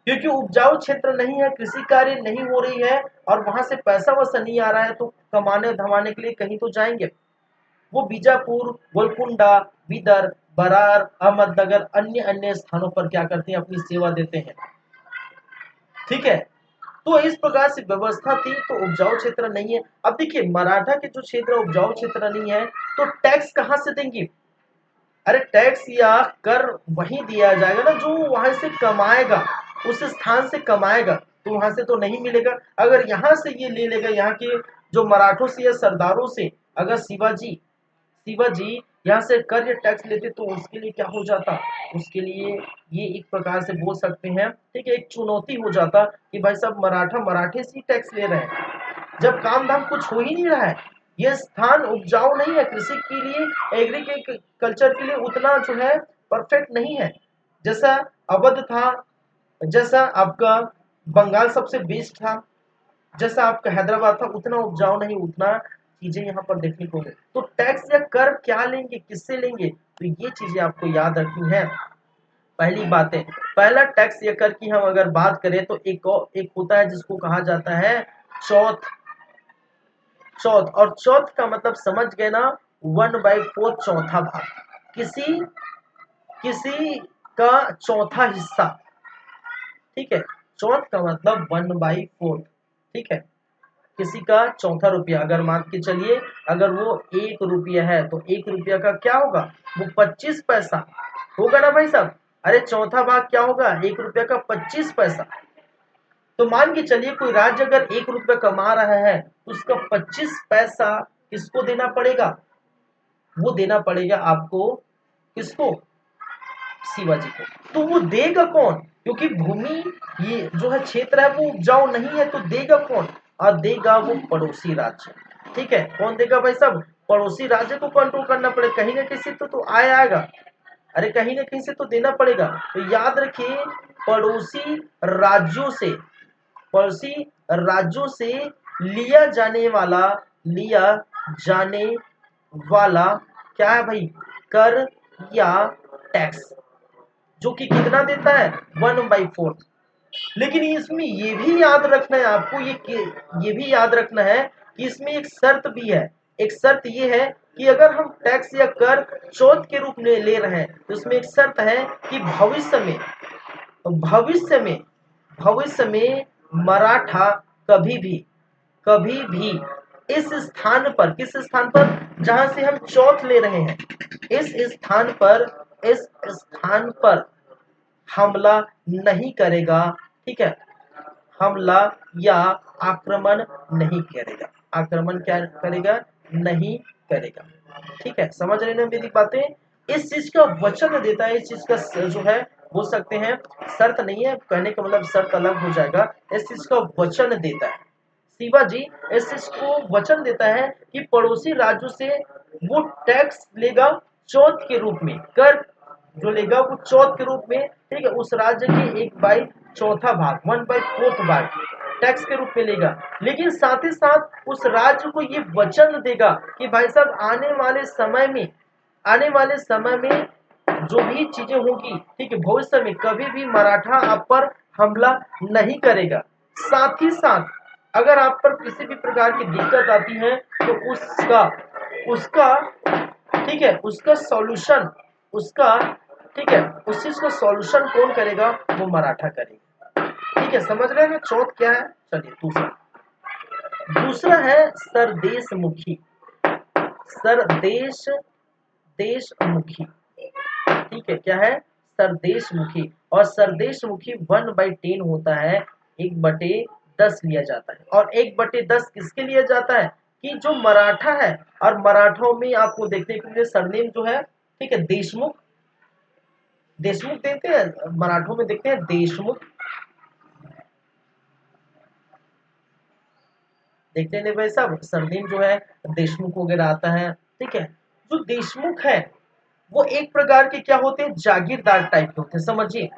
क्योंकि उपजाऊ क्षेत्र नहीं है, कृषि कार्य नहीं हो रही है, और वहां से पैसा वैसा नहीं आ रहा है, तो कमाने धमाने के लिए कहीं तो जाएंगे। वो बीजापुर, गोलकुंडा, बीदर, बरार, अहमदनगर, अन्य अन्य स्थानों पर क्या करते हैं, अपनी सेवा देते हैं, ठीक है। तो इस प्रकार से व्यवस्था थी, तो उपजाऊ क्षेत्र नहीं है। अब देखिए मराठा के जो क्षेत्र उपजाऊ क्षेत्र नहीं है, तो टैक्स कहां से देंगे, अरे टैक्स या कर वही दिया जाएगा ना जो वहां से कमाएगा, उस स्थान से कमाएगा, तो वहां से तो नहीं मिलेगा। अगर यहाँ से ये ले लेगा, यहाँ के जो मराठों से या सरदारों से, अगर शिवाजी यहाँ से कर या टैक्स लेते, तो उसके लिए क्या हो जाता, उसके लिए ये एक प्रकार से बोल सकते हैं, ठीक है, एक चुनौती हो जाता कि भाई साहब मराठा मराठे से टैक्स ले रहे हैं, जब काम धाम कुछ हो ही नहीं रहा है, ये स्थान उपजाऊ नहीं है, कृषि के लिए एग्रीकल्चर के लिए उतना जो है परफेक्ट नहीं है, जैसा अवध था, जैसा आपका बंगाल सबसे बेस्ट था, जैसा आपका हैदराबाद था, उतना उपजाऊ नहीं, उतना चीजें यहाँ पर देखने को मिले। तो टैक्स या कर क्या लेंगे, किससे लेंगे, तो ये चीजें आपको याद रखनी है। पहली बात है, पहला टैक्स या कर की हम अगर बात करें, तो एक होता है जिसको कहा जाता है चौथ। चौथ, और चौथ का मतलब समझ गए ना, 1/4, चौथा भाग, किसी किसी का चौथा हिस्सा, ठीक है, चौथ का मतलब 1/4, ठीक है। किसी का चौथा रुपया, अगर मान के चलिए अगर वो 1 रुपया है तो 1 रुपया का क्या होगा, वो 25 पैसा होगा ना भाई साहब। अरे चौथा भाग क्या होगा, 1 रुपया का 25 पैसा। तो मान के चलिए कोई राज्य अगर 1 रुपया कमा रहा है तो उसका 25 पैसा किसको देना पड़ेगा, वो देना पड़ेगा आपको, किसको, शिवाजी को। तो वो देगा कौन, क्योंकि भूमि ये जो है क्षेत्र है वो उपजाऊ नहीं है, तो देगा कौन, और देगा वो पड़ोसी राज्य। ठीक है, कौन देगा भाई साहब, पड़ोसी राज्य को कंट्रोल करना पड़ेगा, कहीं ना कहीं से तो आएगा, अरे कहीं ना कहीं से तो देना पड़ेगा। तो याद रखिए पड़ोसी राज्यों से, पड़ोसी राज्यों से लिया जाने वाला क्या है भाई, कर या टैक्स, जो कि कितना देता है 1/4। लेकिन इसमें ये भी याद रखना है आपको, ये भी याद रखना है कि इसमें एक शर्त भी है। एक शर्त ये है कि अगर हम टैक्स या कर चौथ के रूप में ले रहे हैं तो इसमें एक शर्त है कि भविष्य में भविष्य में मराठा कभी भी इस स्थान पर, किस स्थान पर, जहां से हम चौथ ले रहे हैं, इस स्थान पर हमला नहीं करेगा। ठीक है, हमला या आक्रमण नहीं करेगा, आक्रमण क्या करेगा, नहीं करेगा। ठीक है, समझ रहे हैं मेरी बातें। इस चीज का वचन देता है, इस चीज का जो है बोल सकते हैं शर्त नहीं है, कहने का मतलब शर्त अलग हो जाएगा, इस चीज का वचन देता है शिवाजी, इस चीज को वचन देता है कि पड़ोसी राज्यों से वो टैक्स लेगा चौथ के रूप में, कर जो लेगा वो चौथ के रूप में, ठीक है, उस राज्य के 1/4 भाग, 1/4 भाग टैक्स के रूप में लेगा। लेकिन साथ ही साथ उस राज्य को ये वचन देगा कि भाई साहब आने वाले समय में जो भी चीजें होगी, ठीक है, भविष्य में कभी भी मराठा आप पर हमला नहीं करेगा। साथ ही साथ अगर आप पर किसी भी प्रकार की दिक्कत आती है तो उसका उसका ठीक है, उसका सॉल्यूशन, उसका ठीक है, उस चीज का सॉल्यूशन कौन करेगा, वो मराठा करेगा। ठीक है, समझ रहे हैं ना चौथ क्या है। चलिए दूसरा है सरदेशमुखी, सरदेश देशमुखी। ठीक है, क्या है, सरदेशमुखी। और सरदेशमुखी 1/10 होता है, 1/10 लिया जाता है। और 1/10 किसके लिया जाता है, कि जो मराठा है, और मराठों में आपको देखने को मिले सरनेम जो है, ठीक है, देशमुख, देशमुख देखते हैं, मराठों में देखते हैं देशमुख, देखते नहीं भाई साहब, सरनेम जो है देशमुख वगैरह आता है। ठीक है, जो देशमुख है वो एक प्रकार के क्या होते हैं, जागीरदार टाइप के होते हैं, समझिए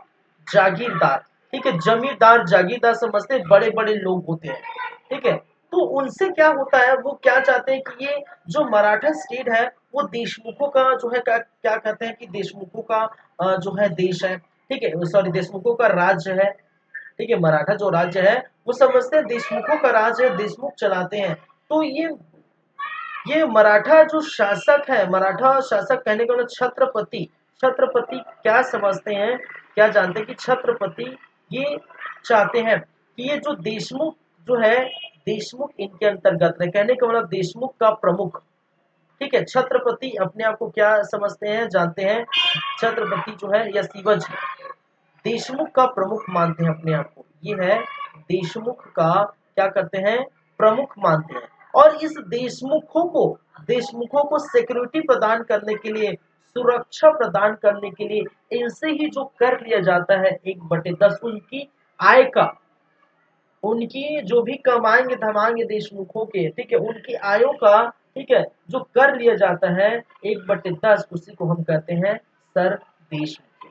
जागीरदार। ठीक है, जमींदार जागीरदार समझते हैं, बड़े बड़े लोग होते हैं। ठीक है, तो उनसे क्या होता है, वो क्या चाहते हैं कि ये जो मराठा स्टेट है वो देशमुखों का जो है, क्या कहते हैं कि देशमुखों का जो है देश है। ठीक है, सॉरी, देशमुखों का राज्य है। ठीक है, मराठा जो राज्य है वो समझते हैं देशमुखों का राज्य है, देशमुख चलाते हैं। तो ये मराठा जो शासक है, मराठा शासक कहने का मतलब छत्रपति, छत्रपति क्या समझते हैं, क्या जानते हैं कि छत्रपति ये चाहते हैं कि ये जो देशमुख जो है, देशमुख इनके अंतर्गत है, कहने का मतलब देशमुख का प्रमुख। ठीक है, छत्रपति अपने आप को क्या समझते हैं, जानते हैं, छत्रपति जो है या शिवाजी देशमुख का प्रमुख मानते हैं अपने आप को, ये है देशमुख का क्या करते हैं, प्रमुख मानते हैं। और इस देशमुखों को सिक्योरिटी प्रदान करने के लिए, सुरक्षा प्रदान करने के लिए इनसे ही जो कर लिया जाता है 1/10 उनकी आय का, उनकी जो भी कमाएंगे धमाएंगे देशमुखों के, ठीक है, उनकी आयों का, ठीक है, जो कर लिया जाता है 1/10, उसी को हम कहते हैं सर देशमुखी।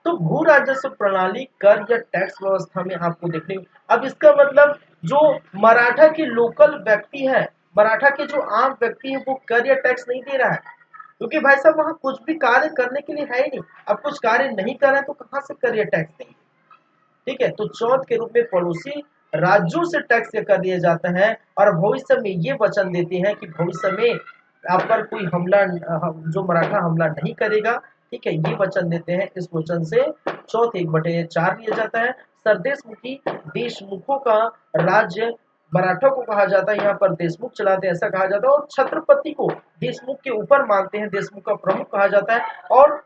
तो भू राजस्व प्रणाली कर या टैक्स व्यवस्था में आपको देखने, अब इसका मतलब जो मराठा के लोकल व्यक्ति है, मराठा के जो आम व्यक्ति है वो कर या टैक्स नहीं दे रहा है, क्योंकि भाई साहब वहां कुछ भी कार्य करने के लिए है ही नहीं। अब कुछ कार्य नहीं कर रहे हैं तो कहां से कर या टैक्स देंगे। ठीक है, तो चौथ के रूप में पड़ोसी राज्यों से टैक्स कर दिया जाता है, और भविष्य में ये वचन देते हैं कि भविष्य में आप पर कोई हमला, जो मराठा हमला नहीं करेगा। ठीक है, ये वचन देते हैं, इस वचन से चौथ 1/4 लिया जाता है। सरदेशमुखी देशमुखों का राज्य मराठा को कहा जाता है यहाँ पर देशमुख चलाते हैं ऐसा कहा जाता है, और छत्रपति को देशमुख के ऊपर मानते हैं, देशमुख का प्रमुख कहा जाता है। और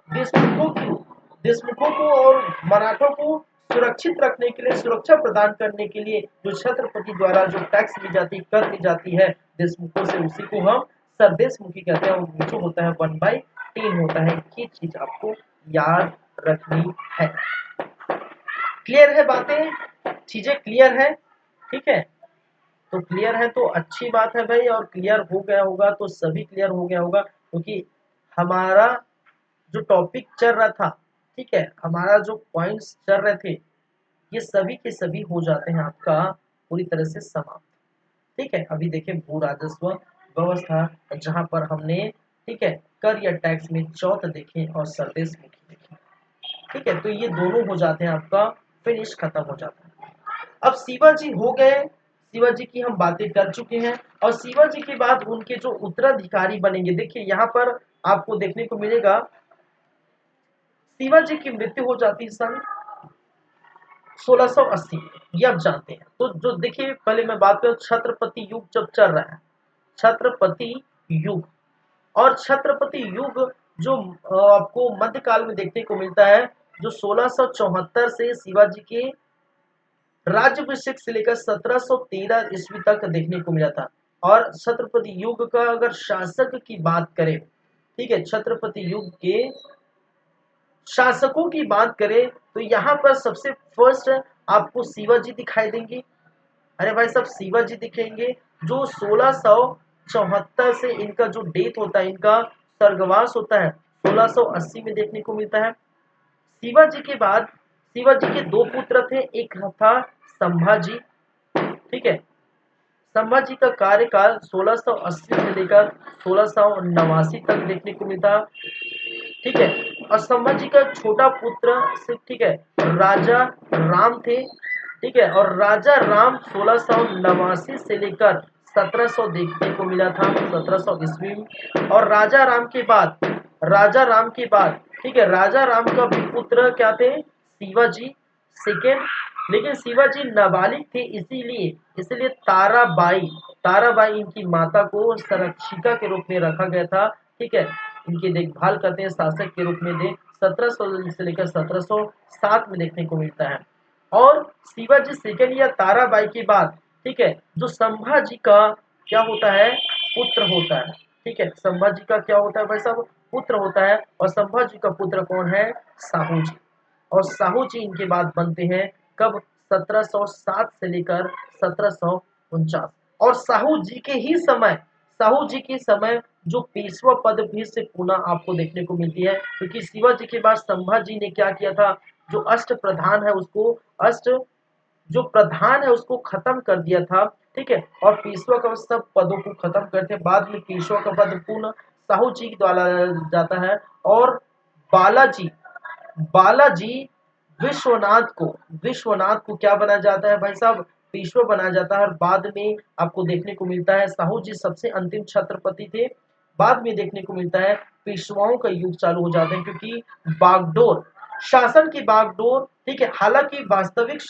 देशमुखों को और मराठों को सुरक्षित रखने के लिए, सुरक्षा प्रदान करने के लिए जो छत्रपति द्वारा जो टैक्स ली जाती, कर ली जाती है देशमुखों से, उसी को हम सरदेशमुखी कहते हैं। और जो होता है 1/3 होता है। ये चीज आपको याद रखनी है। क्लियर है बातें, चीजें क्लियर है, ठीक है। तो क्लियर है तो अच्छी बात है भाई, और क्लियर हो गया होगा तो सभी क्लियर हो गया होगा, क्योंकि हमारा जो टॉपिक चल रहा था, ठीक है, हमारा जो पॉइंट्स चल रहे थे, ये सभी के सभी हो जाते हैं आपका पूरी तरह से समाप्त। ठीक है, अभी देखिए भू राजस्व व्यवस्था, जहां पर हमने, ठीक है, कर या टैक्स में चौथ देखे और सरदेश मुखी देखे। ठीक है, तो ये दोनों हो जाते हैं आपका फिनिश, खत्म हो जाता है। अब शिवाजी हो गए, शिवाजी की हम बातें कर चुके हैं। और शिवाजी के बाद उनके जो उत्तराधिकारी बनेंगे, देखिए यहाँ पर आपको देखने को मिलेगा शिवाजी की मृत्यु हो जाती है सन 1680, ये आप जानते हैं। तो जो देखिए पहले मैं बात करूं छत्रपति युग जब चल रहा है, छत्रपति युग, और छत्रपति युग जो आपको मध्यकाल में देखने को मिलता है, जो 1674 से शिवाजी के राज्याभिषेक से लेकर 1713 ईस्वी तक देखने को मिला था। और छत्रपति युग का अगर शासक की बात करें, ठीक है, छत्रपति युग के शासकों की बात करें तो यहाँ पर सबसे फर्स्ट आपको शिवाजी दिखाई देंगे। अरे भाई साहब, शिवाजी दिखेंगे जो 1674 से इनका जो डेथ होता है, इनका स्वर्गवास होता है 1680 में देखने को मिलता है। शिवाजी के बाद शिवाजी के दो पुत्र थे, एक था संभाजी, ठीक है, संभाजी का कार्यकाल 1680 से लेकर 1689 तक देखने को मिलता, ठीक है। और संभाजी का छोटा पुत्र से, ठीक है, राजा राम थे, ठीक है, और राजा राम 1689 से लेकर 1700 देखने को मिला था, 1700 ईस्वी में। और राजा राम के बाद, ठीक है, राजा राम का भी पुत्र क्या थे, शिवाजी सेकेंड। लेकिन शिवाजी नाबालिग थे, इसीलिए इसीलिए ताराबाई इनकी माता को संरक्षिका के रूप में रखा गया था, ठीक है, इनकी देखभाल करते हैं शासक के रूप में दे 1700 से लेकर 1707 में देखने को मिलता है। और शिवाजी सेकंड या ताराबाई के बाद, ठीक है, जो संभाजी का क्या होता है, पुत्र होता है, ठीक है, संभाजी का क्या होता है भाई साहब, पुत्र होता है। और संभाजी का पुत्र कौन है, साहू जी। और साहू जी इनके बाद बनते हैं कब, 1707 से लेकर 1749। और साहू जी के समय जो पेशवा पद फिर से पुनः आपको देखने को मिलती है, क्योंकि शिवाजी के बाद संभाजी ने क्या किया था, जो अष्ट जो प्रधान है उसको खत्म कर दिया था, ठीक है, और पेशवा का सब पदों को खत्म करते, बाद में पेशवा का पद पुनः साहू जी द्वारा जाता है। और बालाजी बालाजी विश्वनाथ को क्या बनाया जाता है भाई साहब, पेशवा बनाया जाता है। और बाद में आपको देखने को मिलता है साहू जी सबसे अंतिम छत्रपति थे, बाद में देखने को मिलता है पेशवाओं का युग चालू हो जाता है, क्योंकि बागडोर शासन की बागडोर, ठीक है, हालांकि वास्तविक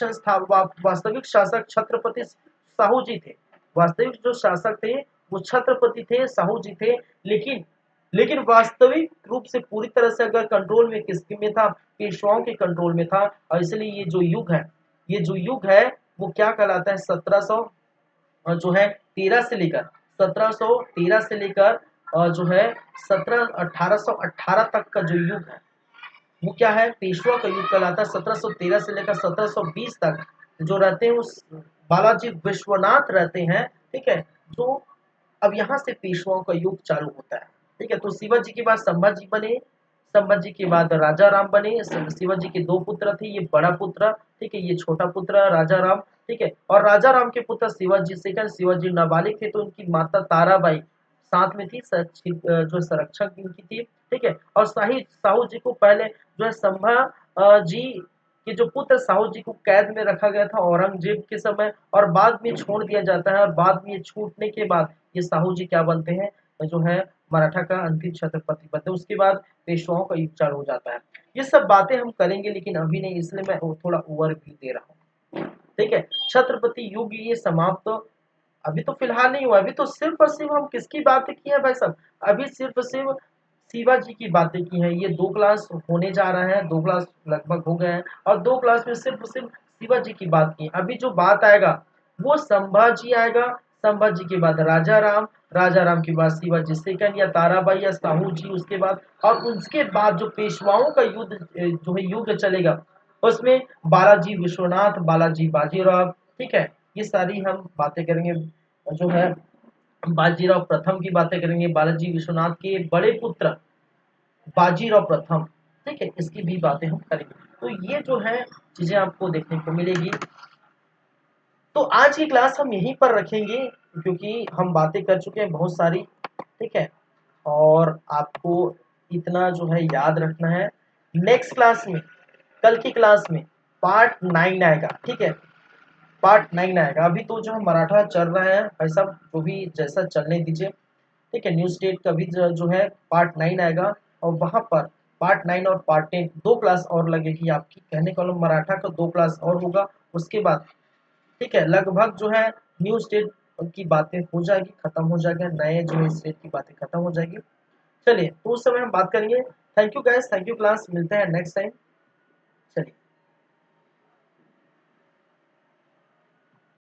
शासक छत्रपति साहू जी थे, वास्तविक जो शासक थे वो छत्रपति थे, साहू जी थे। लेकिन लेकिन वास्तविक रूप से पूरी तरह से अगर कंट्रोल में किसके में था, पेशवाओं के कंट्रोल में था। और इसलिए ये जो युग है वो क्या कहलाता है, 1700 जो है 13 से लेकर 1713 से लेकर जो है 1818 तक का जो युग है वो क्या है, पेशवा का युग कहलाता है। 1713 से लेकर 1720 तक जो रहते हैं उस बालाजी विश्वनाथ रहते हैं, ठीक है, जो अब यहाँ से पेशवाओं का युग चालू होता है, ठीक है। तो शिवाजी के बाद संभाजी बने, संभाजी के बाद राजा राम बने। शिवाजी के दो पुत्र थे, ये बड़ा पुत्र, ठीक है, ये छोटा पुत्र राजा राम, ठीक है। और राजा राम के पुत्र शिवाजी सेकंड, शिवाजी नाबालिग थे तो उनकी माता ताराबाई साथ में थी, जो संरक्षक इनकी थी, ठीक है। और साहू जी को पहले जो है जी के जो पुत्र साहू जी को कैद में रखा गया था औरंगजेब के समय, और बाद में छोड़ दिया जाता है। और बाद में छूटने के बाद ये साहू जी क्या बनते हैं, जो है मराठा का अंतिम छत्रपति बनते हैं। उसके बाद पेशवाओं का युग चालू हो जाता है। ये सब बातें हम करेंगे लेकिन अभी नहीं, इसलिए मैं थोड़ा ओवरव्यू दे रहा हूँ, ठीक है। छत्रपति युग ये समाप्त अभी तो फिलहाल नहीं हुआ, अभी तो सिर्फ और सिर्फ हम किसकी बातें की है भाई साहब, अभी सिर्फ और सिर्फ शिवाजी की बातें की हैं। ये 2 क्लास होने जा रहा है, 2 क्लास लगभग हो गए हैं और 2 क्लास में सिर्फ और सिर्फ शिवाजी की बात की। अभी जो बात आएगा वो संभाजी आएगा, संभाजी के बाद राजा राम के बाद शिवाजी सेकंड या ताराबाई या साहू जी उसके बाद, और उसके बाद जो पेशवाओं का युद्ध जो है युग चलेगा उसमें बालाजी विश्वनाथ, बालाजी बाजीराव, ठीक है, ये सारी हम बातें करेंगे। जो है बाजीराव प्रथम की बातें करेंगे, बालाजी विश्वनाथ के बड़े पुत्र बाजीराव प्रथम, ठीक है, इसकी भी बातें हम करेंगे। तो ये जो है चीजें आपको देखने को मिलेगी। तो आज की क्लास हम यहीं पर रखेंगे क्योंकि हम बातें कर चुके हैं बहुत सारी, ठीक है, और आपको इतना जो है याद रखना है। नेक्स्ट क्लास में, कल की क्लास में पार्ट 9 आएगा, ठीक है, पार्ट 9 आएगा। अभी तो जो है मराठा चल रहा है भाई साहब, जो भी जैसा चलने दीजिए, ठीक है। न्यू स्टेट का भी जो है पार्ट 9 आएगा और वहां पर पार्ट 9 और पार्ट 10 2 क्लास और लगेगी आपकी, कहने का मतलब मराठा का 2 क्लास और होगा उसके बाद, ठीक है। लगभग जो है न्यू स्टेट की बातें हो जाएगी, खत्म हो जाएगा, नए जो है स्टेट की बातें खत्म हो जाएगी। चलिए तो उस समय हम बात करेंगे। Thank you guys, thank you class, मिलते हैं नेक्स्ट टाइम। चलिए।